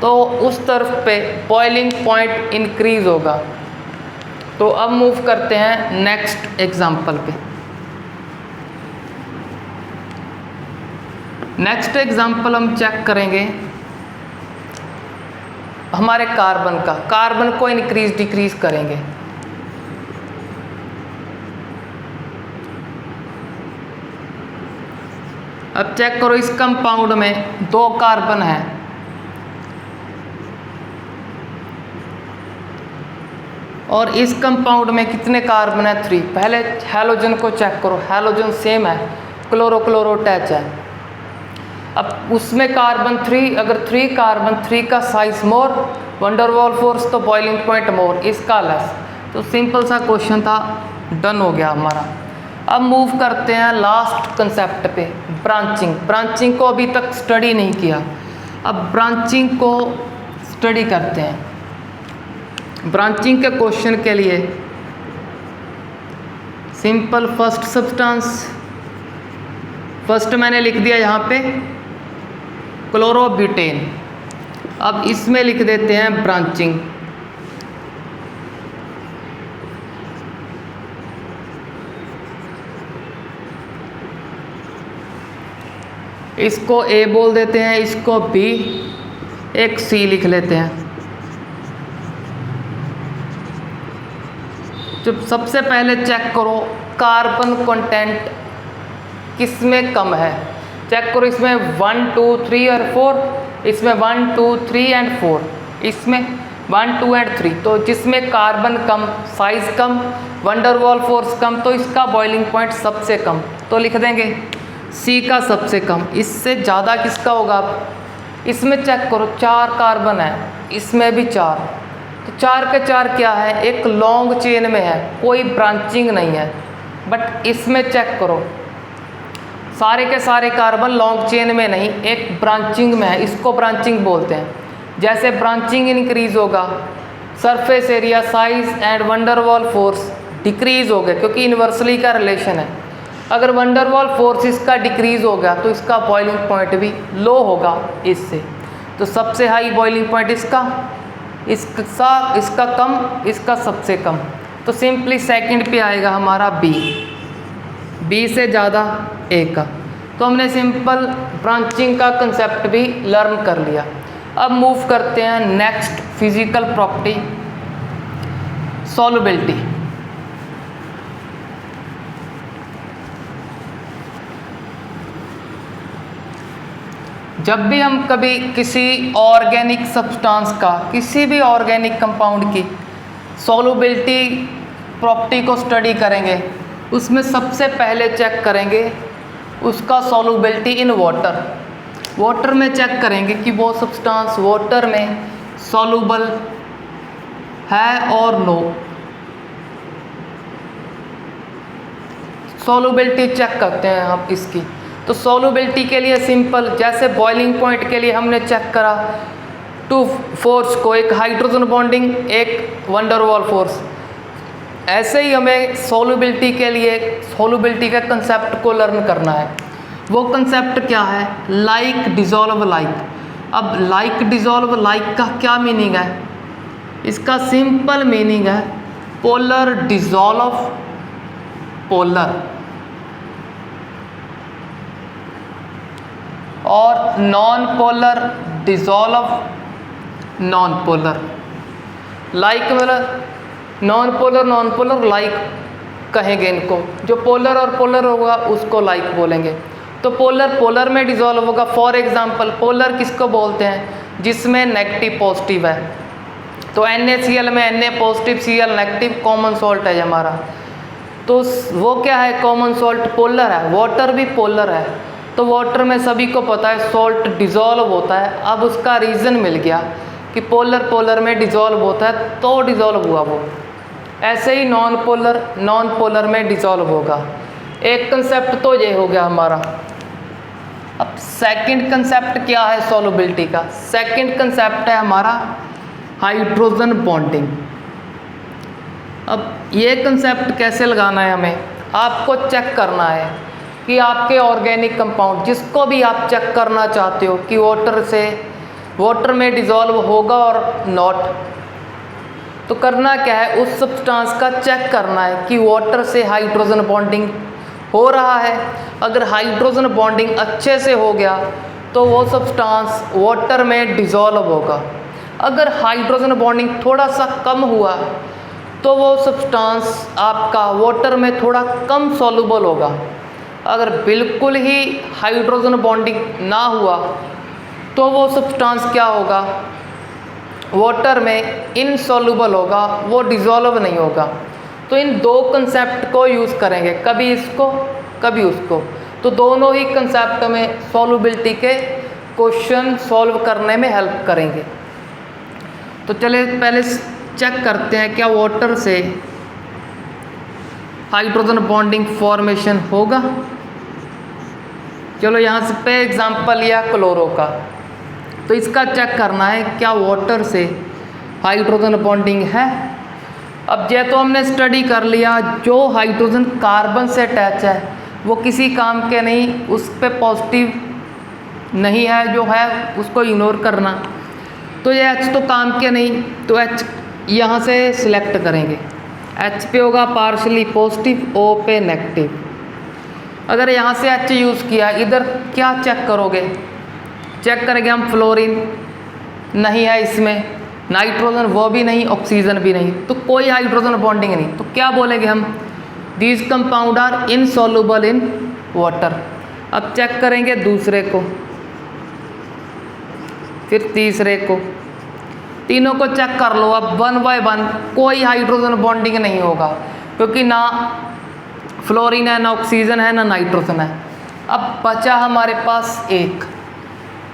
तो उस तरफ पे बॉइलिंग पॉइंट इंक्रीज़ होगा। तो अब मूव करते हैं नेक्स्ट एग्जाम्पल पे। नेक्स्ट एग्जाम्पल हम चेक करेंगे हमारे कार्बन का। कार्बन को इंक्रीज डिक्रीज करेंगे। अब चेक करो, इस कंपाउंड में 2 कार्बन है और इस कंपाउंड में कितने कार्बन है, 3। पहले हैलोजन को चेक करो, हैलोजन सेम है, क्लोरो क्लोरो अटैच है। अब उसमें कार्बन 3, अगर 3 कार्बन 3 का साइज मोर, वंडरवॉल फोर्स तो बॉइलिंग पॉइंट मोर, इसका लेस। तो सिंपल सा क्वेश्चन था, डन हो गया हमारा। अब मूव करते हैं लास्ट कंसेप्ट पे, ब्रांचिंग। ब्रांचिंग को अभी तक स्टडी नहीं किया, अब ब्रांचिंग को स्टडी करते हैं। ब्रांचिंग के क्वेश्चन के लिए सिंपल फर्स्ट सब्सटेंस, फर्स्ट मैंने लिख दिया यहाँ पे क्लोरोब्यूटेन। अब इसमें लिख देते हैं ब्रांचिंग। इसको ए बोल देते हैं, इसको बी, एक सी लिख लेते हैं। जब सबसे पहले चेक करो कार्बन कंटेंट किसमें कम है, चेक करो। इसमें 1 2 3 और 4, इसमें 1 2 3 एंड 4, इसमें 1 2 एंड 3। तो जिसमें कार्बन कम, साइज कम, वंडरवॉल फोर्स कम, तो इसका बॉइलिंग पॉइंट सबसे कम। तो लिख देंगे सी का सबसे कम। इससे ज़्यादा किसका होगा, इसमें चेक करो 4 कार्बन है, इसमें भी 4, तो 4 के 4 क्या है, एक लॉन्ग चेन में है, कोई ब्रांचिंग नहीं है। बट इसमें चेक करो सारे के सारे कार्बन लॉन्ग चेन में नहीं, एक ब्रांचिंग में है, इसको ब्रांचिंग बोलते हैं। जैसे ब्रांचिंग इंक्रीज होगा, surface area, size and van der Waals force decrease हो गया, क्योंकि इन्वर्सली का रिलेशन है। अगर वंडरवॉल फोर्स इसका डिक्रीज हो गया तो इसका बॉइलिंग पॉइंट भी लो होगा इससे। तो सबसे हाई बॉइलिंग पॉइंट इसका कम, इसका सबसे कम। तो सिंपली सेकंड पे आएगा हमारा बी से ज़्यादा ए का। तो हमने सिंपल ब्रांचिंग का कंसेप्ट भी लर्न कर लिया। अब मूव करते हैं नेक्स्ट फिजिकल प्रॉपर्टी, सॉल्युबिलिटी। जब भी हम कभी किसी ऑर्गेनिक सब्सटेंस का, किसी भी ऑर्गेनिक कंपाउंड की सॉल्युबिलिटी प्रॉपर्टी को स्टडी करेंगे, उसमें सबसे पहले चेक करेंगे उसका सॉल्युबिलिटी इन वाटर। वाटर में चेक करेंगे कि वो सब्सटेंस वाटर में सॉल्युबल है और नो। सॉल्युबिलिटी चेक करते हैं आप इसकी। तो सॉल्युबिलिटी के लिए सिंपल, जैसे बॉइलिंग पॉइंट के लिए हमने चेक करा 2 फोर्स को, एक हाइड्रोजन बॉन्डिंग, एक वंडरवॉल फोर्स, ऐसे ही हमें सॉल्युबिलिटी के लिए सॉल्युबिलिटी के कंसेप्ट को लर्न करना है। वो कंसेप्ट क्या है, लाइक डिजॉल्व लाइक। अब लाइक डिजॉल्व लाइक का क्या मीनिंग है, इसका सिंपल मीनिंग है पोलर डिजॉल्व पोलर और non polar dissolve non polar. Like मतलब नॉन पोलर लाइक कहेंगे इनको, जो पोलर और पोलर होगा उसको लाइक बोलेंगे। तो पोलर में डिसॉल्व होगा। फॉर एग्जांपल पोलर किसको बोलते हैं, जिसमें नेगेटिव पॉजिटिव है। तो NaCl में Na positive Cl negative common salt है हमारा, तो वो क्या है, कॉमन सॉल्ट पोलर है। वाटर भी पोलर है, तो वाटर में सभी को पता है सॉल्ट डिसॉल्व होता है। अब उसका रीज़न मिल गया कि पोलर में डिसॉल्व होता है तो डिसॉल्व हुआ वो। ऐसे ही नॉन पोलर में डिसॉल्व होगा। एक कंसेप्ट तो ये हो गया हमारा। अब सेकंड कंसेप्ट क्या है सॉल्युबिलिटी का? सेकंड कंसेप्ट है हमारा हाइड्रोजन बॉन्डिंग। अब ये कंसेप्ट कैसे लगाना है हमें, आपको चेक करना है कि आपके ऑर्गेनिक कंपाउंड जिसको भी आप चेक करना चाहते हो कि वाटर में डिसॉल्व होगा और नॉट, तो करना क्या है, उस सब्सटेंस का चेक करना है कि वाटर से हाइड्रोजन बॉन्डिंग हो रहा है। अगर हाइड्रोजन बॉन्डिंग अच्छे से हो गया तो वो सब्सटेंस वाटर में डिसॉल्व होगा। अगर हाइड्रोजन बॉन्डिंग थोड़ा सा कम हुआ तो वो सब्सटेंस आपका वाटर में थोड़ा कम सॉल्युबल होगा। अगर बिल्कुल ही हाइड्रोजन बॉन्डिंग ना हुआ तो वो सब्सटेंस क्या होगा, वाटर में इनसॉल्युबल होगा, वो डिसॉल्व नहीं होगा। तो इन दो कंसेप्ट को यूज़ करेंगे, कभी इसको कभी उसको। तो दोनों ही कंसेप्ट में सॉल्युबिलिटी के क्वेश्चन सॉल्व करने में हेल्प करेंगे। तो चलिए पहले चेक करते हैं क्या वाटर से हाइड्रोजन बॉन्डिंग फॉर्मेशन होगा। चलो यहाँ से पे एग्जांपल लिया क्लोरो का, तो इसका चेक करना है क्या वाटर से हाइड्रोजन बॉन्डिंग है। अब ये तो हमने स्टडी कर लिया, जो हाइड्रोजन कार्बन से अटैच है वो किसी काम के नहीं, उस पे पॉजिटिव नहीं है, जो है उसको इग्नोर करना। तो ये H तो काम के नहीं, तो H यहाँ से सिलेक्ट करेंगे। H पे होगा पार्शली पॉजिटिव, O पे नेगेटिव। अगर यहाँ से H यूज़ किया, इधर क्या चेक करोगे, चेक करेंगे हम फ्लोरीन नहीं है इसमें, नाइट्रोजन वो भी नहीं, ऑक्सीजन भी नहीं, तो कोई हाइड्रोजन बॉन्डिंग नहीं। तो क्या बोलेंगे हम, these compound are insoluble in water. अब चेक करेंगे दूसरे को, फिर तीसरे को, तीनों को चेक कर लो। अब 1 बाय 1 कोई हाइड्रोजन बॉन्डिंग नहीं होगा, क्योंकि ना फ्लोरीन है, ना ऑक्सीजन है, ना नाइट्रोजन है। अब बचा हमारे पास एक।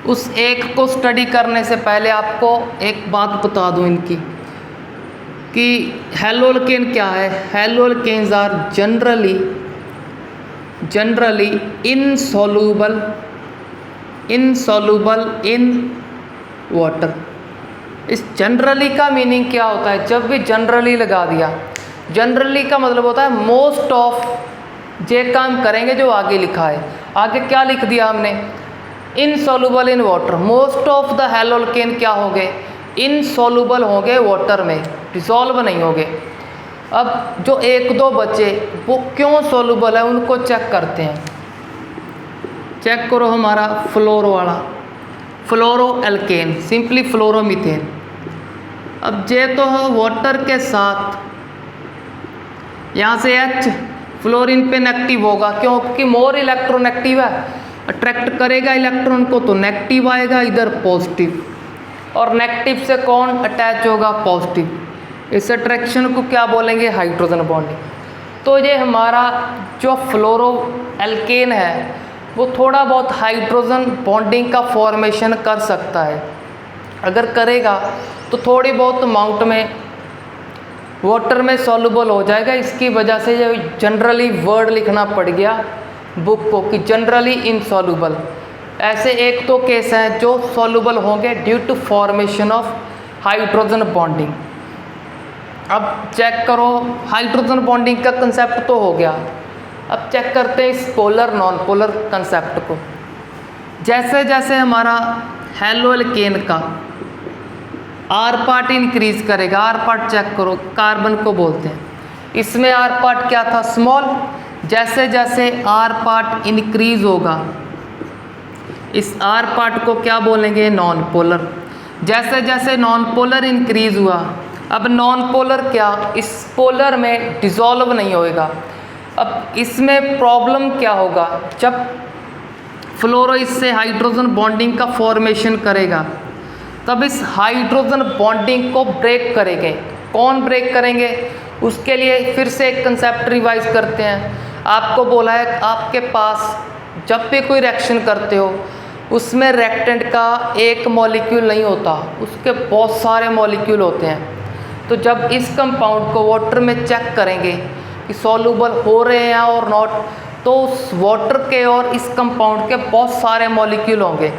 उस एक को स्टडी करने से पहले आपको एक बात बता दूं इनकी, कि हैलोअल्केन क्या है। Haloalkanes are generally insoluble in water. इस जनरली का मीनिंग क्या होता है, जब भी जनरली लगा दिया, जनरली का मतलब होता है मोस्ट ऑफ जे काम करेंगे जो आगे लिखा है। आगे क्या लिख दिया हमने, insoluble in water. Most of the haloalkane क्या हो गए, इनसॉल्युबल हो गए वाटर में, डिसॉल्व नहीं हो गए। अब जो 1-2 बचे वो क्यों सॉल्युबल है उनको चेक करते हैं। चेक करो हमारा फ्लोरो वाला, फ्लोरो एल्केन, सिंपली फ्लोरोमीथेन। अब जे तो वाटर के साथ यहाँ से H फ्लोरीन पे नेगेटिव होगा, क्योंकि मोर इलेक्ट्रोनेगेटिव है, अट्रैक्ट करेगा इलेक्ट्रॉन को, तो नेगेटिव आएगा, इधर पॉजिटिव। और नेगेटिव से कौन अटैच होगा, पॉजिटिव। इस अट्रैक्शन को क्या बोलेंगे, हाइड्रोजन बॉन्डिंग। तो ये हमारा जो फ्लोरो एल्केन है वो थोड़ा बहुत हाइड्रोजन बॉन्डिंग का फॉर्मेशन कर सकता है। अगर करेगा तो थोड़ी बहुत अमाउंट में वाटर में सॉल्युबल हो जाएगा। इसकी वजह से ये जनरली वर्ड लिखना पड़ गया बुक को कि जनरली इनसॉल्युबल। ऐसे 1-2 केस हैं जो सॉल्युबल होंगे due to formation of hydrogen bonding. अब चेक करो, हाइड्रोजन बॉन्डिंग का कंसेप्ट तो हो गया। अब चेक करते हैं इस पोलर नॉन पोलर कंसेप्ट को। जैसे जैसे हमारा हैलोअल्केन का R पार्ट इंक्रीज करेगा, R पार्ट चेक करो, कार्बन को बोलते हैं, इसमें आर पार्ट क्या था, स्मॉल। जैसे जैसे आर पार्ट इंक्रीज होगा, इस आर पार्ट को क्या बोलेंगे, नॉन पोलर। जैसे जैसे नॉन पोलर इंक्रीज हुआ, अब नॉन पोलर क्या, इस पोलर में डिसॉल्व नहीं होएगा। अब इसमें प्रॉब्लम क्या होगा, जब फ्लोरो इससे हाइड्रोजन बॉन्डिंग का फॉर्मेशन करेगा, तब इस हाइड्रोजन बॉन्डिंग को ब्रेक करेंगे। कौन ब्रेक करेंगे, उसके लिए फिर से एक कंसेप्ट रिवाइज करते हैं। आपको बोला है आपके पास जब भी कोई रिएक्शन करते हो, उसमें रिएक्टेंट का एक मॉलिक्यूल नहीं होता, उसके बहुत सारे मॉलिक्यूल होते हैं। तो जब इस कंपाउंड को वाटर में चेक करेंगे कि सॉल्यूबल हो रहे हैं और नॉट, तो उस वाटर के और इस कंपाउंड के बहुत सारे मॉलिक्यूल होंगे।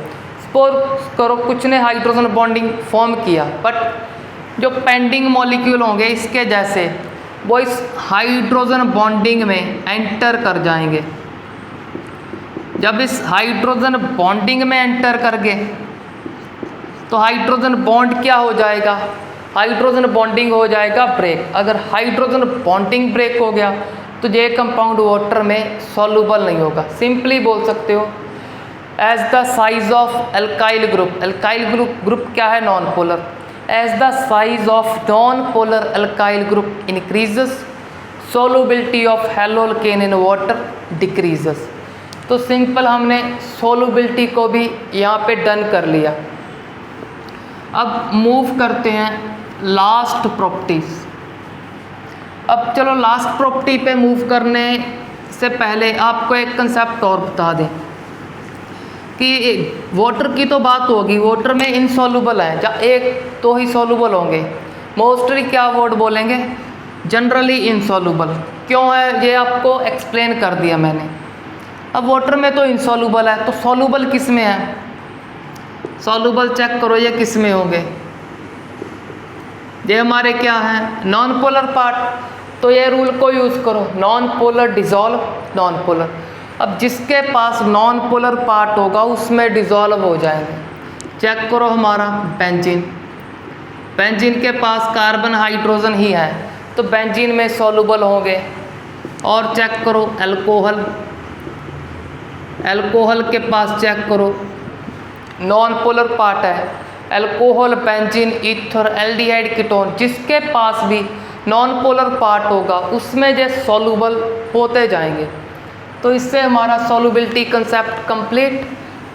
सपोज करो कुछ ने हाइड्रोजन बॉन्डिंग फॉर्म किया, बट जो पेंडिंग मॉलिक्यूल होंगे इसके जैसे, वो इस हाइड्रोजन बॉन्डिंग में एंटर कर जाएंगे। जब इस हाइड्रोजन बॉन्डिंग में एंटर कर गए तो हाइड्रोजन बॉन्ड क्या हो जाएगा, हाइड्रोजन बॉन्डिंग हो जाएगा ब्रेक। अगर हाइड्रोजन बॉन्डिंग ब्रेक हो गया तो ये कंपाउंड वाटर में सॉल्यूबल नहीं होगा। सिंपली बोल सकते हो, as the size of alkyl group, alkyl group क्या है, non polar. As the size of non polar alkyl group increases, solubility of haloalkane in water decreases. तो सिंपल हमने solubility को भी यहाँ पे डन कर लिया। अब मूव करते हैं लास्ट प्रॉपर्टीज। अब चलो लास्ट प्रॉपर्टी पे मूव करने से पहले आपको एक कंसेप्ट और बता दें कि वाटर की तो बात होगी, वाटर में इनसॉल्युबल है, जहाँ एक तो ही सॉल्युबल होंगे। मोस्टली क्या वर्ड बोलेंगे, जनरली इनसॉल्युबल। क्यों है ये आपको एक्सप्लेन कर दिया मैंने। अब वाटर में तो इनसॉल्युबल है, तो सॉल्युबल किस में है, सॉल्युबल चेक करो ये किस में होंगे। ये हमारे क्या हैं, नॉन पोलर पार्ट। तो ये रूल को यूज़ करो, non polar dissolve non polar. अब जिसके पास नॉन पोलर पार्ट होगा उसमें डिसॉल्व हो जाएंगे। चेक करो हमारा बेंजीन, बेंजीन के पास कार्बन हाइड्रोजन ही है तो बेंजीन में सॉल्युबल होंगे। और चेक करो अल्कोहल, अल्कोहल के पास चेक करो नॉन पोलर पार्ट है, alcohol, benzene, ether, aldehyde, ketone. जिसके पास भी नॉन पोलर पार्ट होगा उसमें जो सॉल्युबल होते जाएंगे। तो इससे हमारा सॉल्युबिलिटी कंसेप्ट कंप्लीट।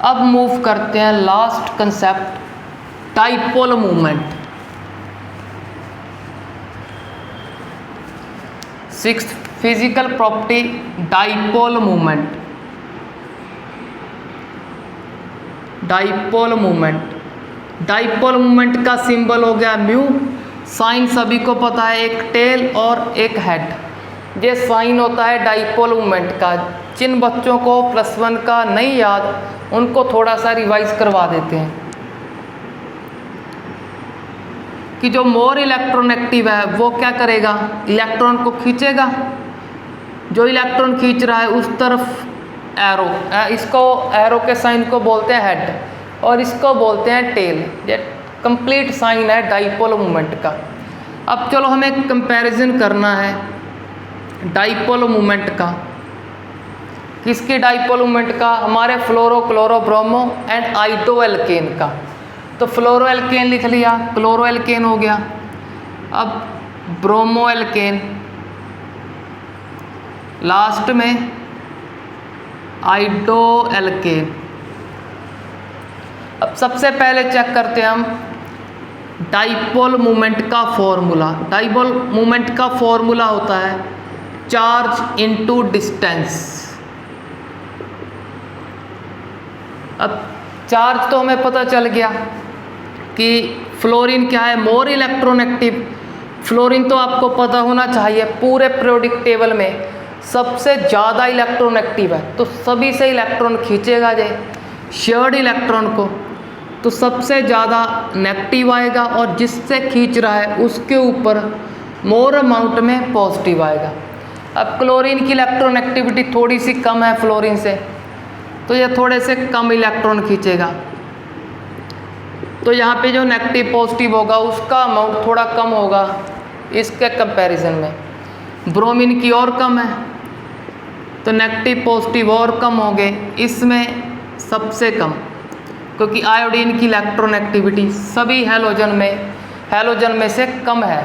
अब मूव करते हैं last concept, dipole movement. Sixth physical property, dipole movement. Dipole movement, dipole movement का सिंबल हो गया म्यू। साइन सभी को पता है, एक टेल और एक हेड। ये साइन होता है डाइपोल मूवमेंट का। जिन बच्चों को +1 का नहीं याद उनको थोड़ा सा रिवाइज करवा देते हैं कि जो मोर इलेक्ट्रोनेगेटिव है वो क्या करेगा, इलेक्ट्रॉन को खींचेगा। जो इलेक्ट्रॉन खींच रहा है उस तरफ एरो, इसको एरो के साइन को बोलते हैं हेड और इसको बोलते हैं टेल। ये कंप्लीट साइन है डाइपोल मूवमेंट का। अब चलो हमें कंपैरिजन करना है डाइपोल मूवमेंट का। किसकी डाइपोल मूवमेंट का, हमारे फ्लोरो, क्लोरो, ब्रोमो एंड आइटो एल्केन का। तो फ्लोरो एल्केन लिख लिया, क्लोरो एल्केन हो गया। अब ब्रोमो एल्केन, लास्ट में आइटो एल्केन। अब सबसे पहले चेक करते हैं हम डाइपोल मूवमेंट का फॉर्मूला। डाइपोल मूवमेंट का फॉर्मूला होता है चार्ज इनटू डिस्टेंस। अब चार्ज तो हमें पता चल गया कि फ्लोरीन क्या है, मोर इलेक्ट्रोनेगेटिव। फ्लोरीन तो आपको पता होना चाहिए पूरे पीरियोडिक टेबल में सबसे ज़्यादा इलेक्ट्रोनेगेटिव है, तो सभी से इलेक्ट्रॉन खींचेगा जे शेयर्ड इलेक्ट्रॉन को, तो सबसे ज़्यादा नेगेटिव आएगा और जिससे खींच रहा है उसके ऊपर मोर अमाउंट में पॉजिटिव आएगा। अब क्लोरीन की इलेक्ट्रोनेगेटिविटी थोड़ी सी कम है फ्लोरीन से, तो ये थोड़े से कम इलेक्ट्रॉन खींचेगा। तो यहाँ पे जो नेगेटिव पॉजिटिव होगा उसका अमाउंट थोड़ा कम होगा इसके कंपैरिजन में। ब्रोमीन की और कम है, तो नेगेटिव पॉजिटिव और कम हो गए, इसमें सबसे कम, क्योंकि आयोडीन की इलेक्ट्रोनेगेटिविटी सभी हैलोजन में से कम है।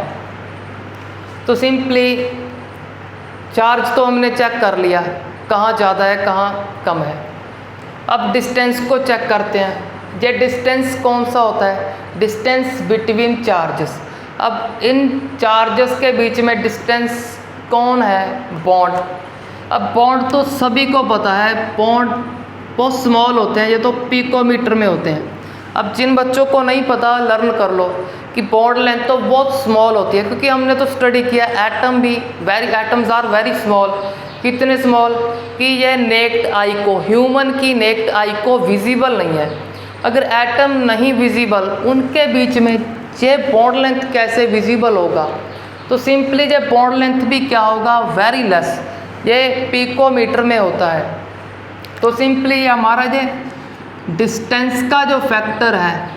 तो सिंपली चार्ज तो हमने चेक कर लिया कहाँ ज़्यादा है कहाँ कम है। अब डिस्टेंस को चेक करते हैं। ये डिस्टेंस कौन सा होता है? Distance between charges. अब इन चार्जेस के बीच में डिस्टेंस कौन है? बॉन्ड। अब बॉन्ड तो सभी को पता है, बॉन्ड बहुत स्मॉल होते हैं, ये तो पिकोमीटर में होते हैं। अब जिन बच्चों को नहीं पता, लर्न कर लो कि बॉन्ड लेंथ तो बहुत स्मॉल होती है, क्योंकि हमने तो स्टडी किया एटम्स आर वेरी स्मॉल। कितने स्मॉल कि ये नेक्ड आई को, ह्यूमन की नेक्ड आई को विजिबल नहीं है। अगर एटम नहीं विजिबल, उनके बीच में ये बॉन्ड लेंथ कैसे विजिबल होगा? तो सिंपली ये बॉन्ड लेंथ भी क्या होगा? वेरी लेस, ये पिकोमीटर में होता है। तो सिंपली हमारा ये डिस्टेंस का जो फैक्टर है,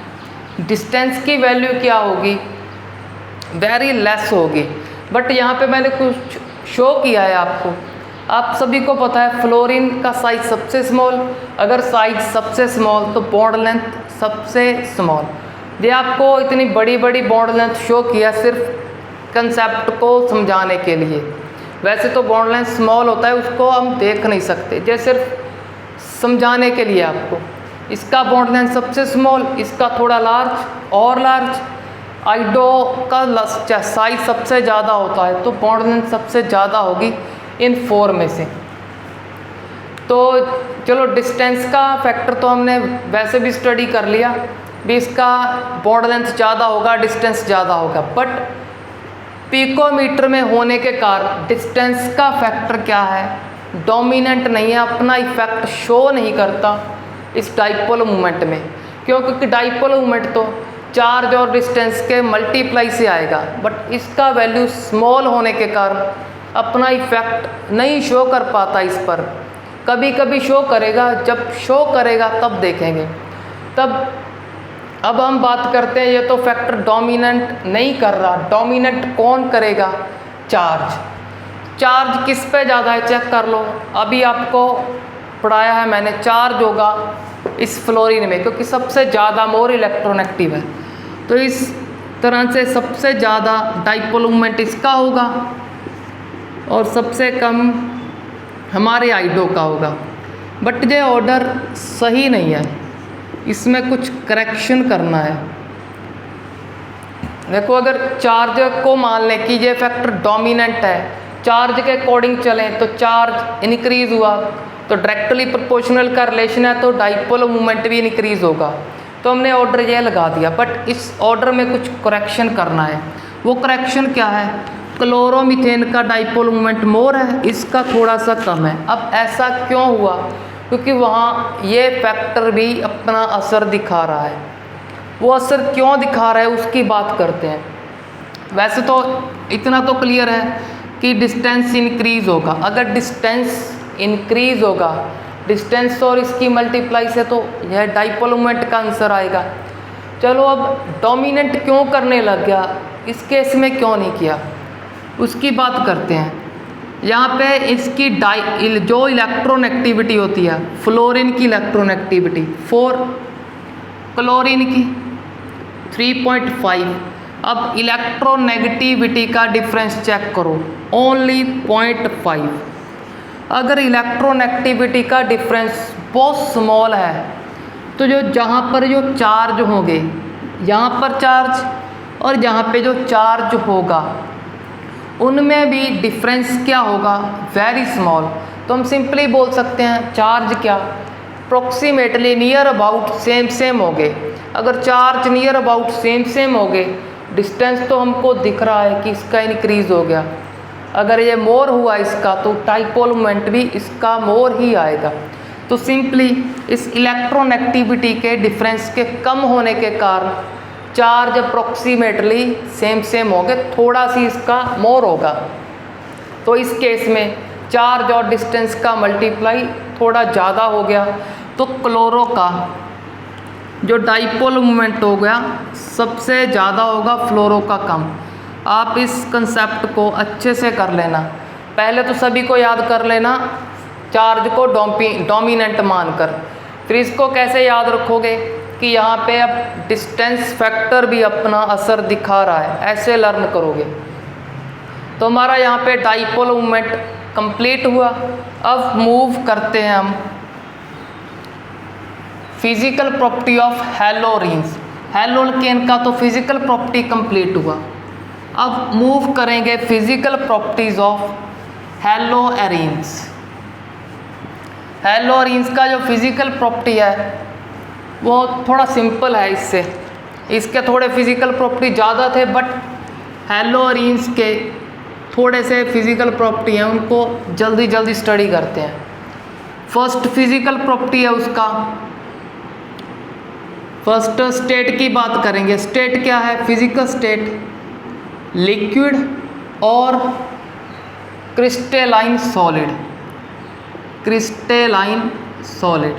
डिस्टेंस की वैल्यू क्या होगी? वेरी लेस होगी। बट यहाँ पे मैंने कुछ शो किया है आपको। आप सभी को पता है फ्लोरीन का साइज सबसे स्मॉल, अगर साइज सबसे स्मॉल तो बॉन्ड लेंथ सबसे स्मॉल। ये आपको इतनी बड़ी बड़ी बॉन्ड लेंथ शो किया सिर्फ कंसेप्ट को समझाने के लिए। वैसे तो बॉन्ड लेंथ स्मॉल होता है, उसको हम देख नहीं सकते, ये सिर्फ समझाने के लिए आपको। इसका बॉन्ड लेंथ सबसे स्मॉल, इसका थोड़ा लार्ज और लार्ज। आइडो का साइज सबसे ज़्यादा होता है, तो बॉन्ड लेंथ सबसे ज़्यादा होगी इन 4 में से। तो चलो डिस्टेंस का फैक्टर तो हमने वैसे भी स्टडी कर लिया, भी इसका बॉन्ड लेंथ ज़्यादा होगा, डिस्टेंस ज़्यादा होगा। बट पिकोमीटर में होने के कारण डिस्टेंस का फैक्टर क्या है? डोमिनेंट नहीं है, अपना इफेक्ट शो नहीं करता इस डाइपोल मूवमेंट में। क्यों? क्योंकि डाइपोल मूवमेंट तो चार्ज और डिस्टेंस के मल्टीप्लाई से आएगा, बट इसका वैल्यू स्मॉल होने के कारण अपना इफेक्ट नहीं शो कर पाता इस पर। कभी कभी शो करेगा, जब शो करेगा तब देखेंगे। तब अब हम बात करते हैं, ये तो फैक्टर डोमिनेंट नहीं कर रहा, डोमिनेंट कौन करेगा? चार्ज। चार्ज किस पे ज़्यादा है चेक कर लो। अभी आपको पढ़ाया है मैंने, चार्ज होगा इस फ्लोरीन में, क्योंकि सबसे ज़्यादा मोर इलेक्ट्रोनेगेटिव है। तो इस तरह से सबसे ज़्यादा डाइपोल मूवमेंट इसका होगा और सबसे कम हमारे आइडो का होगा। बट ये ऑर्डर सही नहीं है, इसमें कुछ करेक्शन करना है। देखो, अगर चार्ज को मान लें कि ये फैक्टर डोमिनेंट है, चार्ज के अकॉर्डिंग चलें तो चार्ज इंक्रीज हुआ तो डायरेक्टली प्रोपोर्शनल का रिलेशन है, तो डाइपोल मूवमेंट भी इंक्रीज होगा। तो हमने ऑर्डर ये लगा दिया, बट इस ऑर्डर में कुछ करेक्शन करना है। वो करेक्शन क्या है? क्लोरोमीथेन का डाइपोल मूवमेंट मोर है, इसका थोड़ा सा कम है। अब ऐसा क्यों हुआ? क्योंकि वहाँ ये फैक्टर भी अपना असर दिखा रहा है। वो असर क्यों दिखा रहा है उसकी बात करते हैं। वैसे तो इतना तो क्लियर है कि डिस्टेंस इंक्रीज होगा। अगर डिस्टेंस इंक्रीज होगा, डिस्टेंस और इसकी मल्टीप्लाई से, तो यह डाइपोल मूवमेंट का आंसर आएगा। चलो, अब डोमिनेंट क्यों करने लग गया, इस केस में क्यों नहीं किया, उसकी बात करते हैं। यहाँ पे इसकी जो इलेक्ट्रोनेगेटिविटी होती है, फ्लोरीन की इलेक्ट्रोनेगेटिविटी 4, क्लोरीन की 3.5। अब इलेक्ट्रोनेगेटिविटी का डिफरेंस चेक करो, ओनली 0.5। अगर इलेक्ट्रोनेगेटिविटी का डिफरेंस बहुत स्मॉल है, तो जहाँ पर जो चार्ज होंगे, यहाँ पर चार्ज और यहाँ पे जो चार्ज होगा, उनमें भी डिफरेंस क्या होगा? Very small. तो हम सिंपली बोल सकते हैं चार्ज क्या? अप्रॉक्सीमेटली नियर अबाउट सेम हो गए। अगर चार्ज नियर अबाउट सेम हो गए, डिस्टेंस तो हमको दिख रहा है कि इसका इंक्रीज हो गया। अगर ये मोर हुआ इसका, तो डाइपोल मूवमेंट भी इसका मोर ही आएगा। तो सिंपली इस इलेक्ट्रोनेगेटिविटी के डिफरेंस के कम होने के कारण चार्ज अप्रॉक्सीमेटली सेम हो गए, थोड़ा सी इसका मोर होगा। तो इस केस में चार्ज और डिस्टेंस का मल्टीप्लाई थोड़ा ज़्यादा हो गया, तो क्लोरो का जो डाइपोल मूवमेंट हो गया सबसे ज़्यादा होगा, फ्लोरो का कम। आप इस कंसेप्ट को अच्छे से कर लेना। पहले तो सभी को याद कर लेना चार्ज को डोमिनेंट मानकर। फिर इसको कैसे याद रखोगे कि यहाँ पे अब डिस्टेंस फैक्टर भी अपना असर दिखा रहा है, ऐसे लर्न करोगे। तो हमारा यहाँ पे डाइपोल मूवमेंट कंप्लीट हुआ। अब मूव करते हैं हम फिजिकल प्रॉपर्टी ऑफ हैलोरीन्स। हैलोकेन का तो फिजिकल प्रॉपर्टी कंप्लीट हुआ। अब मूव करेंगे फिजिकल प्रॉपर्टीज ऑफ हैलोएरीन्स। हैलोएरीन्स का जो फिजिकल प्रॉपर्टी है वो थोड़ा सिंपल है इससे, इसके थोड़े फिजिकल प्रॉपर्टी ज़्यादा थे, बट हैलोएरीन्स के थोड़े से फिजिकल प्रॉपर्टी हैं उनको जल्दी स्टडी करते हैं। फर्स्ट फिजिकल प्रॉपर्टी है उसका, फर्स्ट स्टेट की बात करेंगे। स्टेट क्या है? फिजिकल स्टेट, लिक्विड और क्रिस्टलाइन सॉलिड। क्रिस्टलाइन सॉलिड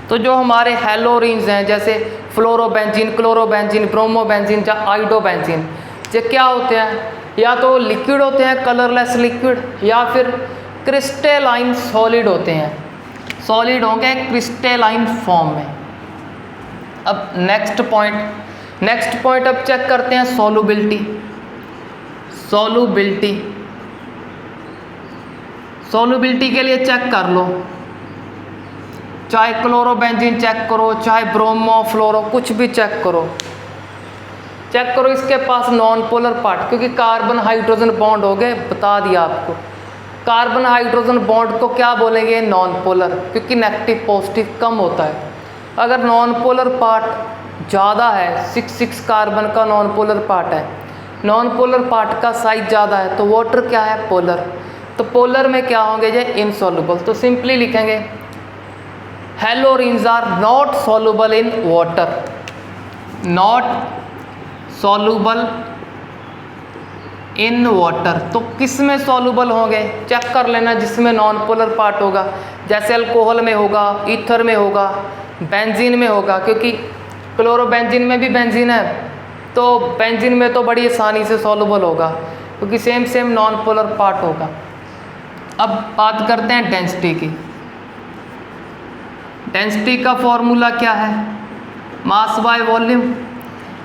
तो जो हमारे हैलोरीन्स हैं जैसे फ्लोरोबेंजीन, क्लोरोबेंजीन, ब्रोमोबेंजीन या आइडोबेंजीन, ये क्या होते हैं? या तो लिक्विड होते हैं, कलरलेस लिक्विड, या फिर क्रिस्टलाइन सॉलिड होते हैं। सॉलिड होंगे क्रिस्टलाइन फॉर्म में। अब नेक्स्ट पॉइंट अब चेक करते हैं सॉल्युबिलिटी। सॉल्युबिलिटी के लिए चेक कर लो, चाहे क्लोरोबेंजीन चेक करो, चाहे ब्रोमो, फ्लोरो, कुछ भी चेक करो इसके पास नॉन पोलर पार्ट, क्योंकि कार्बन हाइड्रोजन बॉन्ड हो गए, बता दिया आपको। कार्बन हाइड्रोजन बॉन्ड को क्या बोलेंगे? नॉन पोलर, क्योंकि नेगेटिव पॉजिटिव कम होता है। अगर नॉन पोलर पार्ट ज़्यादा है, 6 कार्बन का नॉन पोलर पार्ट है, नॉन पोलर पार्ट का साइज ज़्यादा है, तो वाटर क्या है? पोलर। तो पोलर में क्या होंगे? ये इनसॉल्युबल। तो सिंपली लिखेंगे haloarenes are not soluble in water, not soluble in water. तो किस में सॉल्युबल होंगे? चेक कर लेना जिसमें नॉन पोलर पार्ट होगा, जैसे अल्कोहल में होगा, ईथर में होगा, बेंजीन में होगा, क्योंकि क्लोरोबेंजीन में भी बेंजीन है, तो बेंजीन में तो बड़ी आसानी से सॉल्युबल होगा, क्योंकि सेम नॉन पोलर पार्ट होगा। अब बात करते हैं डेंसिटी की। डेंसिटी का फॉर्मूला क्या है? Mass by volume.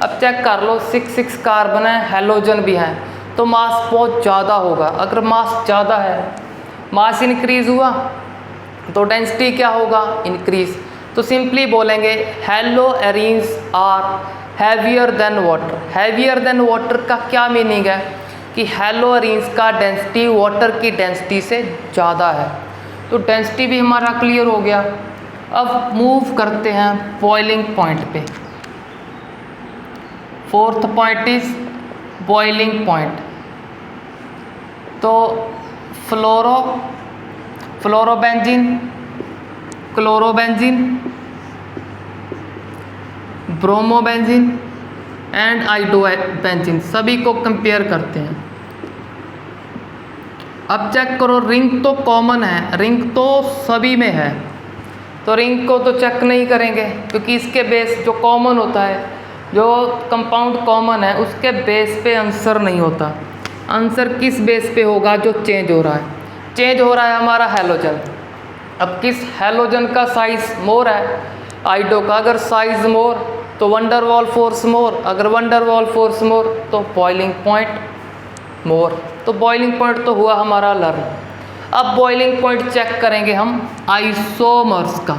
अब चेक कर लो, 6 कार्बन है, हैलोजन भी हैं, तो मास बहुत ज़्यादा होगा। अगर मास ज़्यादा है, मास इंक्रीज हुआ तो डेंसिटी क्या होगा? इंक्रीज। तो सिंपली बोलेंगे haloarenes are heavier than water. Heavier than water का क्या मीनिंग है? कि हैलोएरीन्स का डेंसिटी वाटर की डेंसिटी से ज़्यादा है। तो डेंसिटी भी हमारा क्लियर हो गया। अब मूव करते हैं बॉइलिंग पॉइंट पे। Fourth point is boiling point. तो fluorobenzene, chlorobenzene, bromobenzene and iodobenzene सभी को कंपेयर करते हैं। अब चेक करो, रिंग तो कॉमन है, रिंग तो सभी में है, तो रिंग को तो चेक नहीं करेंगे, क्योंकि इसके बेस जो कॉमन होता है, जो कंपाउंड कॉमन है, उसके बेस पे आंसर नहीं होता। आंसर किस बेस पे होगा? जो चेंज हो रहा है। चेंज हो रहा है हमारा हैलोजन। अब किस हैलोजन का साइज मोर है? आइडो का। अगर साइज मोर तो वंडर वॉल फोर्स मोर, अगर वंडर वॉल फोर्स मोर तो बॉइलिंग पॉइंट मोर। तो बॉइलिंग पॉइंट तो हुआ हमारा लर्न। अब बॉइलिंग पॉइंट चेक करेंगे हम आइसोमर्स का।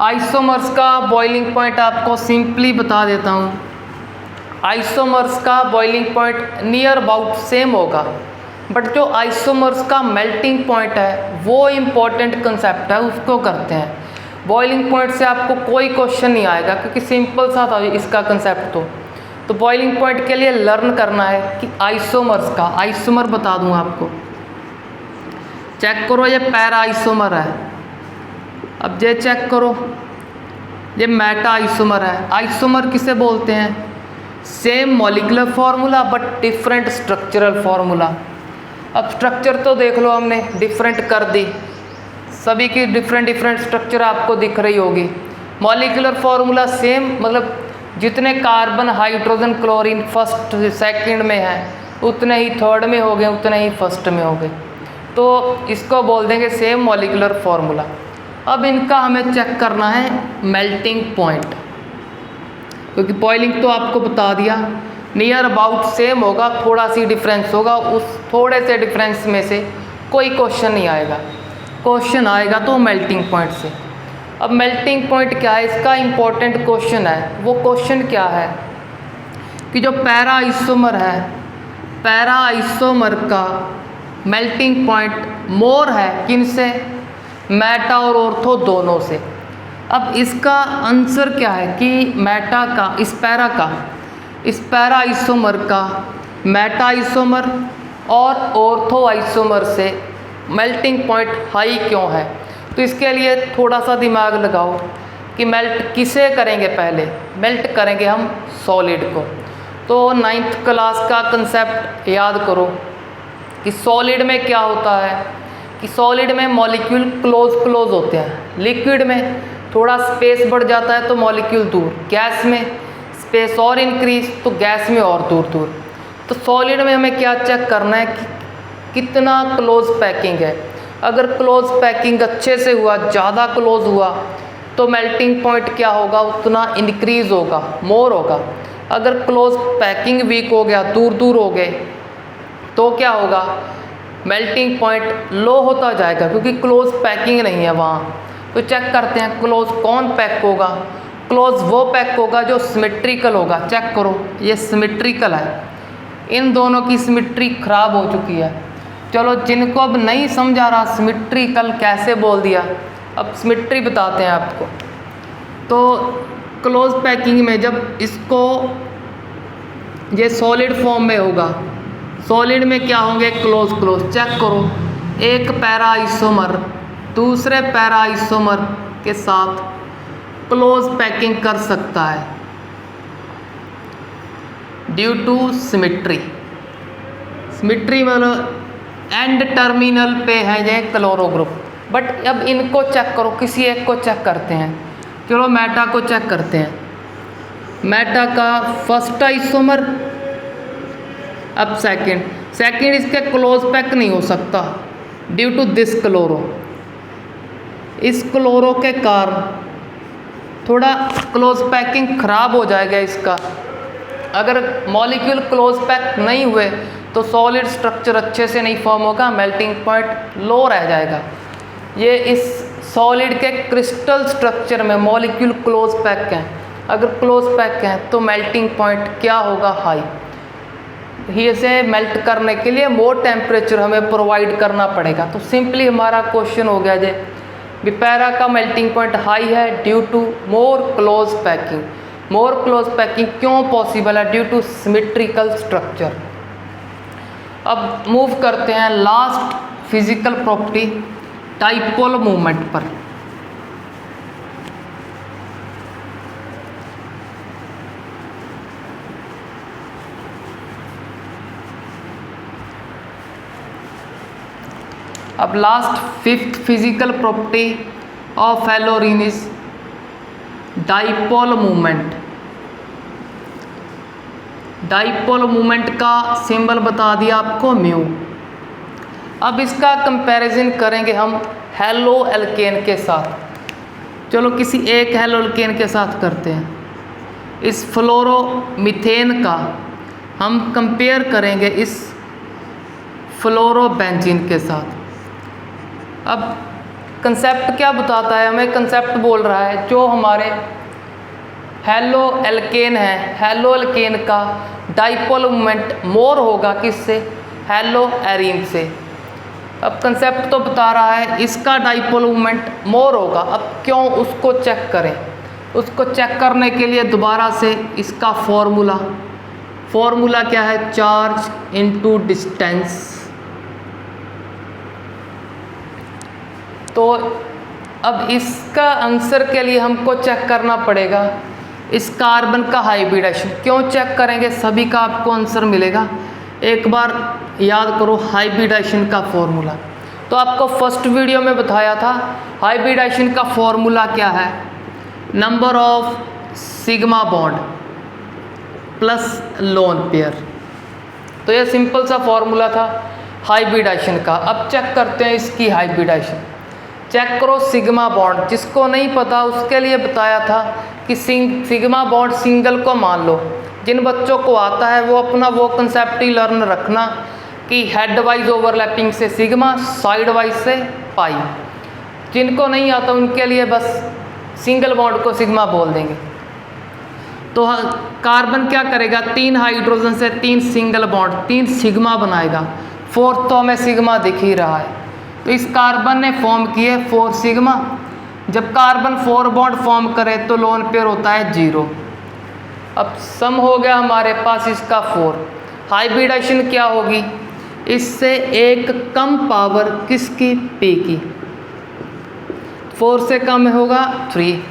आइसोमर्स का बॉइलिंग पॉइंट आपको सिंपली बता देता हूँ। आइसोमर्स का boiling point near about same होगा, बट जो आइसोमर्स का मेल्टिंग पॉइंट है वो इम्पॉर्टेंट कंसेप्ट है, उसको करते हैं। बॉइलिंग पॉइंट से आपको कोई क्वेश्चन नहीं आएगा, क्योंकि सिंपल सा था इसका कंसेप्ट। तो बॉइलिंग पॉइंट के लिए लर्न करना है कि आइसोमर्स का, आइसोमर बता दूँ आपको। चेक करो, ये पैरा आइसोमर है। अब ये चेक करो, ये मेटा आइसोमर है। आइसोमर किसे बोलते हैं? Same molecular formula but different structural formula. अब स्ट्रक्चर तो देख लो, हमने डिफरेंट कर दी, सभी की डिफरेंट स्ट्रक्चर आपको दिख रही होगी। मॉलिक्यूलर फार्मूला सेम, मतलब जितने carbon hydrogen chlorine first second में है उतने ही थर्ड में हो गए, उतने ही फर्स्ट में हो गए। तो इसको बोल देंगे सेम मॉलिक्यूलर फॉर्मूला। अब इनका हमें चेक करना है मेल्टिंग पॉइंट, क्योंकि बॉइलिंग तो आपको बता दिया नियर अबाउट सेम होगा, थोड़ा सी डिफरेंस होगा, उस थोड़े से डिफरेंस में से कोई क्वेश्चन नहीं आएगा। क्वेश्चन आएगा तो मेल्टिंग पॉइंट से। अब मेल्टिंग पॉइंट क्या है, इसका इम्पोर्टेंट क्वेश्चन है। वो क्वेश्चन क्या है कि जो पैरा आइसोमर है, पैरा आइसोमर का मेल्टिंग पॉइंट मोर है किनसे, मेटा और ऑर्थो दोनों से। अब इसका आंसर क्या है कि मेटा का इस पैरा आइसोमर का मेटा आइसोमर और ऑर्थो आइसोमर से मेल्टिंग पॉइंट हाई क्यों है। तो इसके लिए थोड़ा सा दिमाग लगाओ कि मेल्ट किसे करेंगे, पहले मेल्ट करेंगे हम सॉलिड को। तो 9th क्लास का कंसेप्ट याद करो कि सॉलिड में क्या होता है कि सॉलिड में मॉलिक्यूल क्लोज होते हैं, लिक्विड में थोड़ा स्पेस बढ़ जाता है तो मॉलिक्यूल दूर, गैस में स्पेस और इंक्रीज तो गैस में और दूर। तो सॉलिड में हमें क्या चेक करना है कि कितना क्लोज पैकिंग है। अगर क्लोज पैकिंग अच्छे से हुआ, ज़्यादा क्लोज हुआ तो मेल्टिंग पॉइंट क्या होगा, उतना इंक्रीज होगा, मोर होगा। अगर क्लोज पैकिंग वीक हो गया, दूर हो गए, तो क्या होगा, मेल्टिंग पॉइंट लो होता जाएगा, क्योंकि क्लोज पैकिंग नहीं है वहाँ। तो चेक करते हैं क्लोज कौन पैक होगा। क्लोज वो पैक होगा जो सिमेट्रिकल होगा। चेक करो ये सिमेट्रिकल है, इन दोनों की सिमेट्री खराब हो चुकी है। चलो जिनको अब नहीं समझ आ रहा सिमेट्रिकल कैसे बोल दिया, अब सिमेट्री बताते हैं आपको। तो क्लोज पैकिंग में जब इसको ये सॉलिड फॉर्म में होगा, सॉलिड में क्या होंगे, क्लोज। चेक करो, एक पैरा आइसोमर दूसरे पैरा आइसोमर के साथ क्लोज पैकिंग कर सकता है ड्यू टू सिमेट्री। सिमेट्री मतलब एंड टर्मिनल पे है ये क्लोरो ग्रुप। बट अब इनको चेक करो, किसी एक को चेक करते हैं। चलो मेटा को चेक करते हैं। मेटा का फर्स्ट आइसोमर, अब सेकंड इसके क्लोज पैक नहीं हो सकता ड्यू टू दिस क्लोरो। इस क्लोरो के कारण थोड़ा क्लोज पैकिंग खराब हो जाएगा इसका। अगर मॉलिक्यूल क्लोज पैक नहीं हुए तो सॉलिड स्ट्रक्चर अच्छे से नहीं फॉर्म होगा, मेल्टिंग पॉइंट लो रह जाएगा। ये इस सॉलिड के क्रिस्टल स्ट्रक्चर में मॉलिक्यूल क्लोज पैक हैं। अगर क्लोज पैक हैं तो मेल्टिंग पॉइंट क्या होगा, हाई। इसे मेल्ट करने के लिए मोर टेम्परेचर हमें प्रोवाइड करना पड़ेगा। तो सिंपली हमारा क्वेश्चन हो गया जे पैरा का मेल्टिंग पॉइंट हाई है due to more close packing. More close packing क्यों पॉसिबल है, ड्यू टू सिमेट्रिकल स्ट्रक्चर। अब मूव करते हैं last physical property dipole movement पर। अब last fifth physical property of haloarene is dipole movement. Dipole movement का symbol बता दिया आपको म्यू। अब इसका कंपैरिजन करेंगे हम हेलो एल्केन के साथ। चलो किसी एक हेलो एल्केन के साथ करते हैं। इस फ्लोरोमीथेन का हम कंपेयर करेंगे इस फ्लोरोबेंजीन के साथ। अब कंसेप्ट क्या बताता है हमें, कंसेप्ट बोल रहा है जो हमारे हेलो एल्केन है, हेलो एल्केन का डाइपोल मूवमेंट मोर होगा किससे, हेलो एरीन से। अब कंसेप्ट तो बता रहा है इसका डाइपोल मूवमेंट मोर होगा। अब क्यों, उसको चेक करें। उसको चेक करने के लिए दोबारा से इसका फॉर्मूला क्या है, चार्ज इनटू डिस्टेंस। तो अब इसका आंसर के लिए हमको चेक करना पड़ेगा इस कार्बन का हाइब्रिडेशन। क्यों चेक करेंगे, सभी का आपको आंसर मिलेगा। एक बार याद करो हाइब्रिडेशन का फॉर्मूला। तो आपको फर्स्ट वीडियो में बताया था हाइब्रिडेशन का फॉर्मूला क्या है, number of sigma bond plus lone pair. तो ये सिंपल सा फॉर्मूला था हाइब्रिडाइजेशन का। अब चेक करते हैं इसकी हाइब्रिडाइजेशन। चेक करो सिग्मा बॉन्ड, जिसको नहीं पता उसके लिए बताया था कि सिग्मा बॉन्ड सिंगल को मान लो। जिन बच्चों को आता है वो अपना वो कंसेप्ट ही लर्न रखना कि हेड वाइज ओवरलैपिंग से सिग्मा, साइड वाइज से पाई। जिनको नहीं आता उनके लिए बस सिंगल बॉन्ड को सिग्मा बोल देंगे। तो कार्बन क्या करेगा, 3 हाइड्रोजन से 3 सिंगल बॉन्ड, 3 सिग्मा बनाएगा। 4 तो हमें सिग्मा दिख ही रहा है, तो इस कार्बन ने फॉर्म किए 4 सिग्मा। जब कार्बन 4 बॉन्ड फॉर्म करे तो लोन पेयर होता है 0। अब सम हो गया हमारे पास इसका 4। हाइब्रिडाइजेशन क्या होगी, इससे एक कम पावर किसकी, P की। 4 से कम होगा 3।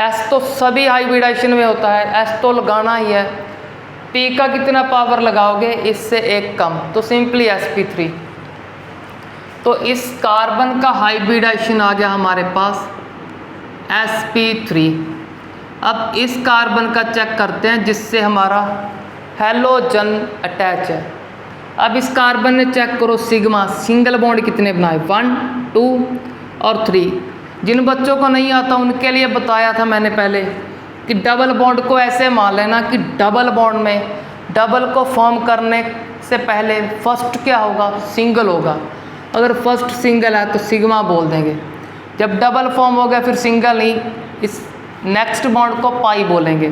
S तो सभी हाइब्रिडाइजेशन में होता है, S तो लगाना ही है। P का कितना पावर लगाओगे, इससे एक कम, तो सिंपली sp3। तो इस कार्बन का हाइब्रिडाइजेशन आ गया हमारे पास sp3। अब इस कार्बन का चेक करते हैं जिससे हमारा हैलोजन अटैच है। अब इस कार्बन ने चेक करो सिग्मा, सिंगल बॉन्ड कितने बनाए, 1, 2 और 3। जिन बच्चों को नहीं आता उनके लिए बताया था मैंने पहले कि डबल बॉन्ड को ऐसे मान लेना कि डबल बॉन्ड में डबल को फॉर्म करने से पहले फर्स्ट क्या होगा, सिंगल होगा। अगर फर्स्ट सिंगल है तो सिग्मा बोल देंगे। जब डबल फॉर्म हो गया फिर सिंगल ही, इस नेक्स्ट बॉन्ड को पाई बोलेंगे।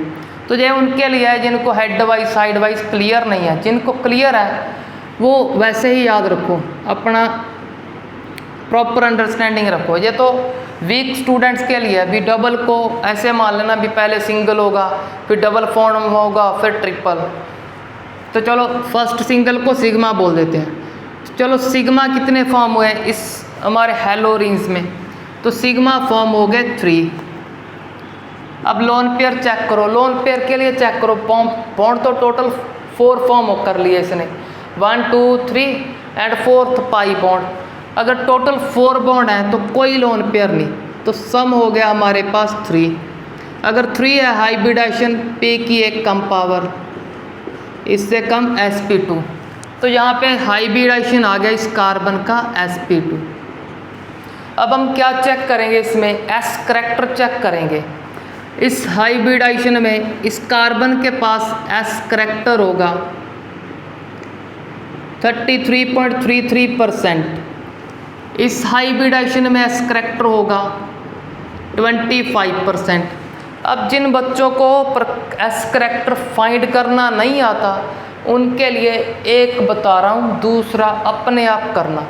तो ये उनके लिए है जिनको head wise side wise clear नहीं है। जिनको क्लियर है वो वैसे ही याद रखो, अपना प्रॉपर अंडरस्टैंडिंग रखो। ये तो वीक स्टूडेंट्स के लिए भी डबल को ऐसे मान लेना भी पहले सिंगल होगा फिर डबल फॉर्म होगा फिर ट्रिपल। तो चलो फर्स्ट सिंगल को सिग्मा बोल देते हैं। चलो सिग्मा कितने फॉर्म हुए इस हमारे हैलोरिन्स में, तो सिग्मा फॉर्म हो गए 3। अब लोन पेयर चेक करो, लोन पेयर के लिए चेक करो बॉन्ड तो टोटल 4 फॉर्म कर लिए इसने, 1, 2, 3 एंड 4th पाई बॉन्ड। अगर टोटल 4 बॉन्ड है तो कोई लोन पेयर नहीं, तो सम हो गया हमारे पास 3। अगर 3 है हाइब्रिडाइजेशन P की एक कम पावर, इससे कम sp2। तो यहाँ पे हाइब्रिडाइजेशन आ गया इस कार्बन का sp2। अब हम क्या चेक करेंगे, इसमें S करैक्टर चेक करेंगे। इस हाइब्रिडाइजेशन में इस कार्बन के पास S करैक्टर होगा 33.33%। इस हाइब्रिडाइजेशन में S करैक्टर होगा 25%। अब जिन बच्चों को S करैक्टर फाइंड करना नहीं आता उनके लिए एक बता रहा हूँ, दूसरा अपने आप करना।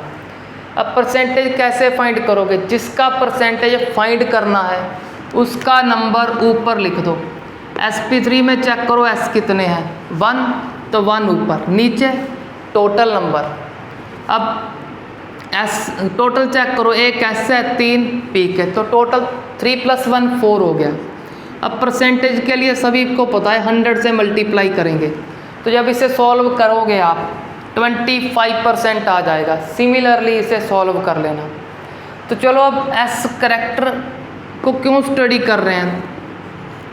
अब परसेंटेज कैसे फाइंड करोगे, जिसका परसेंटेज फाइंड करना है उसका नंबर ऊपर लिख दो। sp3 में चेक करो S कितने हैं, 1, तो 1 ऊपर, नीचे टोटल नंबर। अब S टोटल चेक करो, एक S है 3 P के, तो टोटल 3 + 1 4 हो गया। अब परसेंटेज के लिए सभी को पता है 100 से मल्टीप्लाई करेंगे, तो जब इसे सॉल्व करोगे आप 25% आ जाएगा। सिमिलरली इसे सॉल्व कर लेना। तो चलो अब S करैक्टर को क्यों स्टडी कर रहे हैं,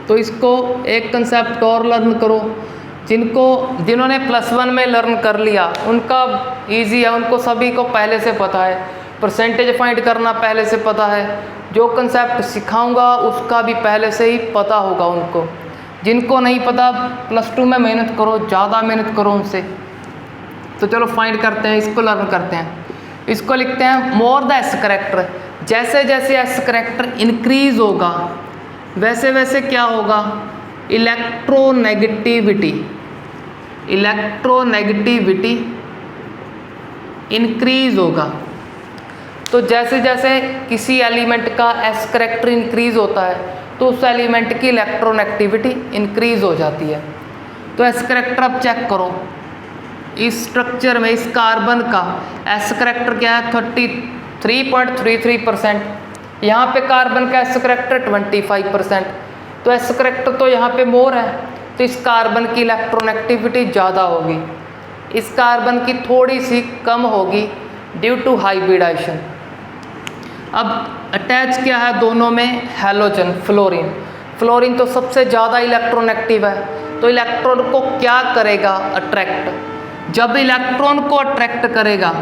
तो इसको एक कंसेप्ट और लर्न करो। जिन्होंने +1 में लर्न कर लिया उनका इजी है, उनको सभी को पहले से पता है, परसेंटेज फाइंड करना पहले से पता है। जो कंसेप्ट सिखाऊंगा उसका भी पहले से ही पता होगा उनको। जिनको नहीं पता +2 में मेहनत करो, ज़्यादा मेहनत करो उनसे। तो चलो फाइंड करते हैं, इसको लर्न करते हैं। इसको लिखते हैं मोर द S करैक्टर। जैसे जैसे S करैक्टर इंक्रीज होगा वैसे वैसे क्या होगा, इलेक्ट्रोनेगेटिविटी इंक्रीज होगा। तो जैसे जैसे किसी एलिमेंट का S करैक्टर इंक्रीज होता है तो उस एलिमेंट की इलेक्ट्रोनेगेटिविटी इंक्रीज हो जाती है। तो S करैक्टर अब चेक करो, इस स्ट्रक्चर में इस कार्बन का S करैक्टर क्या है, 33.33%। यहाँ पे कार्बन का S करैक्टर 25%। तो S करैक्टर तो यहाँ पे मोर है, तो इस कार्बन की इलेक्ट्रोनेगेटिविटी ज़्यादा होगी, इस कार्बन की थोड़ी सी कम होगी ड्यू टू हाइब्रिडाइजेशन। अब अटैच क्या है दोनों में, हैलोजन फ्लोरीन। फ्लोरीन तो सबसे ज़्यादा इलेक्ट्रोनेगेटिव है, तो इलेक्ट्रॉन को क्या करेगा, अट्रैक्ट। जब इलेक्ट्रॉन को अट्रैक्ट करेगा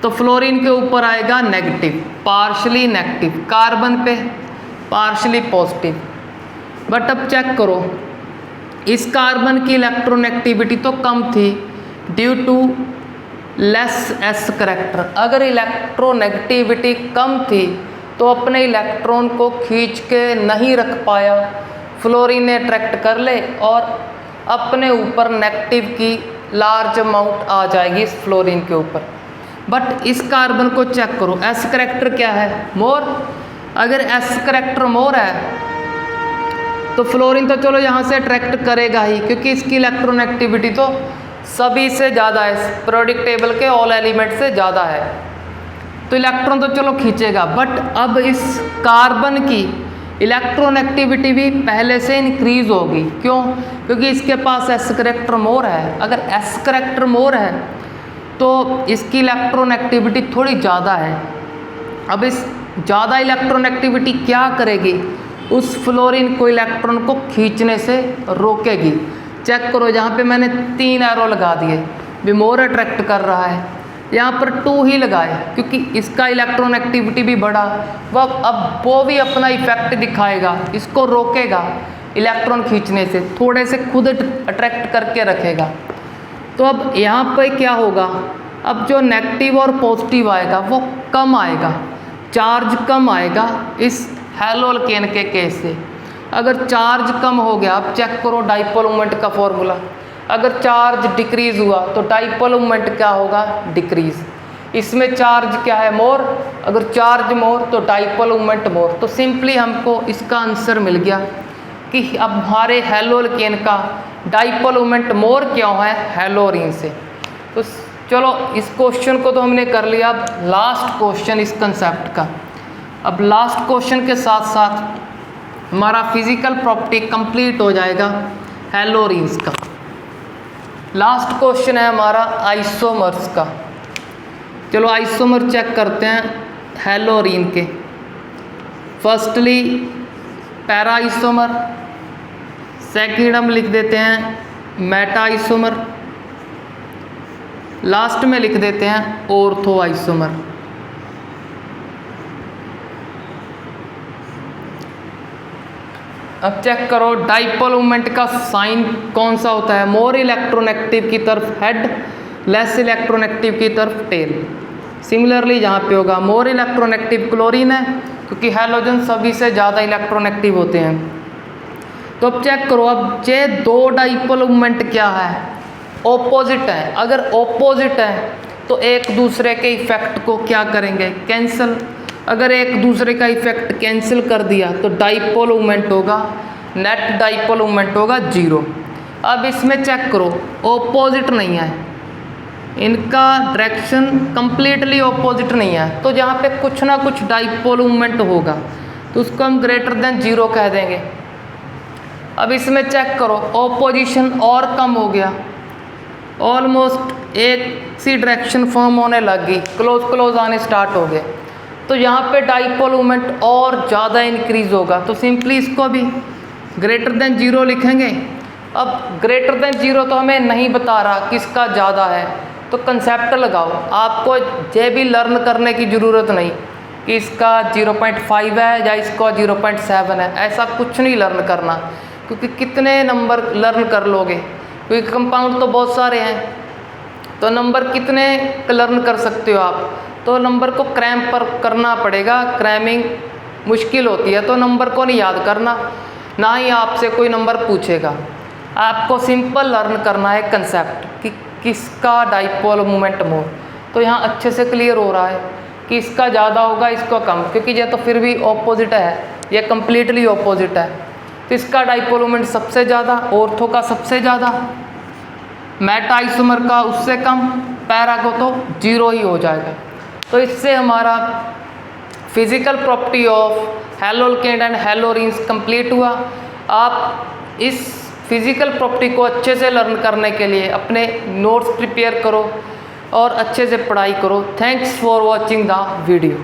तो फ्लोरीन के ऊपर आएगा नेगेटिव, पार्शली नेगेटिव, कार्बन पे पार्शली पॉजिटिव। बट अब चेक करो, इस कार्बन की इलेक्ट्रोनेगेटिविटी तो कम थी due to less S character. अगर इलेक्ट्रोनेगेटिविटी कम थी तो अपने इलेक्ट्रॉन को खींच के नहीं रख पाया, फ्लोरीन ने अट्रैक्ट कर ले और अपने ऊपर नेगेटिव की लार्ज अमाउंट आ जाएगी इस फ्लोरीन के ऊपर। बट इस कार्बन को चेक करो, एस करैक्टर क्या है, मोर। अगर एस करैक्टर मोर है तो फ्लोरीन तो चलो यहाँ से अट्रैक्ट करेगा ही, क्योंकि इसकी इलेक्ट्रोनेगेटिविटी तो सभी से ज़्यादा है, पीरियोडिक टेबल के ऑल एलिमेंट से ज़्यादा है, तो इलेक्ट्रॉन तो चलो खींचेगा। बट अब इस कार्बन की इलेक्ट्रोनेगेटिविटी भी पहले से इंक्रीज होगी। क्यों? क्योंकि इसके पास एस करैक्टर मोर है। अगर एस करैक्टर मोर है तो इसकी इलेक्ट्रोनेगेटिविटी थोड़ी ज़्यादा है। अब इस ज़्यादा इलेक्ट्रोनेगेटिविटी क्या करेगी, उस फ्लोरीन को इलेक्ट्रॉन को खींचने से रोकेगी। चेक करो, जहाँ पे मैंने 3 एरो लगा दिए, भी मोर अट्रैक्ट कर रहा है, यहाँ पर 2 ही लगाए क्योंकि इसका इलेक्ट्रोनेगेटिविटी भी बढ़ा, वह अब वो भी अपना इफेक्ट दिखाएगा, इसको रोकेगा इलेक्ट्रॉन खींचने से, थोड़े से खुद अट्रैक्ट करके रखेगा। तो अब यहाँ पे क्या होगा, अब जो नेगेटिव और पॉजिटिव आएगा वो कम आएगा, चार्ज कम आएगा इस हैलोअल्केन के केस से। अगर चार्ज कम हो गया, अब चेक करो डाइपोल मोमेंट का फॉर्मूला, अगर चार्ज डिक्रीज हुआ तो डाइपोल मोमेंट क्या होगा, डिक्रीज। इसमें चार्ज क्या है, मोर। अगर चार्ज मोर तो डाइपोल मोमेंट मोर। तो सिंपली हमको इसका आंसर मिल गया कि अब हमारे हैलोअल्केन का डाइपोल मोमेंट मोर क्यों है हैलोरीन से। तो चलो इस क्वेश्चन को तो हमने कर लिया। अब लास्ट क्वेश्चन इस कंसेप्ट का, अब लास्ट क्वेश्चन के साथ साथ हमारा फिजिकल प्रॉपर्टी कंप्लीट हो जाएगा हैलोरीन्स का। लास्ट क्वेश्चन है हमारा आइसोमर्स का। चलो आइसोमर चेक करते हैं हैलोरीन के। फर्स्टली पैरा आइसोमर, सेकेंड हम लिख देते हैं मेटा आइसोमर, लास्ट में लिख देते हैं ऑर्थो आइसोमर। अब चेक करो डाइपोल मोमेंट का साइन कौन सा होता है, मोर इलेक्ट्रोनेगेटिव की तरफ हेड, लेस इलेक्ट्रोनेगेटिव की तरफ टेल। सिमिलरली यहाँ पे होगा मोर इलेक्ट्रोनेगेटिव क्लोरीन है क्योंकि हैलोजन सभी से ज़्यादा इलेक्ट्रोनेगेटिव होते हैं। तो अब चेक करो, अब ये 2 डाइपोल मोमेंट क्या है, ऑपोजिट है। अगर ऑपोजिट है तो एक दूसरे के इफेक्ट को क्या करेंगे, कैंसिल। अगर एक दूसरे का इफेक्ट कैंसिल कर दिया तो डाइपोल मोमेंट होगा, नेट डाइपोल मोमेंट होगा 0। अब इसमें चेक करो ऑपोजिट नहीं है, इनका डायरेक्शन कंप्लीटली ऑपोजिट नहीं है, तो जहाँ पे कुछ ना कुछ डाइपोल मोमेंट होगा तो उसको हम ग्रेटर देन 0 कह देंगे। अब इसमें चेक करो ऑपोजिशन और कम हो गया, ऑलमोस्ट एक सी डायरेक्शन फॉर्म होने लग गई, क्लोज क्लोज आने स्टार्ट हो गए, तो यहाँ पे डाइपोल मोमेंट और ज़्यादा इंक्रीज होगा। तो सिंपली इसको भी ग्रेटर देन 0 लिखेंगे। अब ग्रेटर देन 0 तो हमें नहीं बता रहा किसका ज़्यादा है, तो कंसेप्ट लगाओ। आपको ये भी लर्न करने की ज़रूरत नहीं कि इसका 0.5 है या इसका 0.7 है, ऐसा कुछ नहीं लर्न करना, क्योंकि कितने नंबर लर्न कर लोगे, क्योंकि कंपाउंड तो बहुत सारे हैं, तो नंबर कितने लर्न कर सकते हो आप। तो नंबर को क्रैम पर करना पड़ेगा, क्रैमिंग मुश्किल होती है, तो नंबर को नहीं याद करना, ना ही आपसे कोई नंबर पूछेगा। आपको सिंपल लर्न करना है कंसेप्ट कि किसका डाइपोल मोमेंट मोर। तो यहाँ अच्छे से क्लियर हो रहा है कि इसका ज़्यादा होगा, इसका कम, क्योंकि ये तो फिर भी ऑपोजिट है, ये कम्प्लीटली ऑपोजिट है। तो इसका डाइपोल मोमेंट सबसे ज़्यादा, ऑर्थो का सबसे ज़्यादा, मेटा आइसोमर का उससे कम, पैरा को तो 0 ही हो जाएगा। तो इससे हमारा physical property of haloalkane and haloarenes complete हुआ। आप इस फिजिकल प्रॉपर्टी को अच्छे से लर्न करने के लिए अपने नोट्स प्रिपेयर करो और अच्छे से पढ़ाई करो। Thanks for watching the video.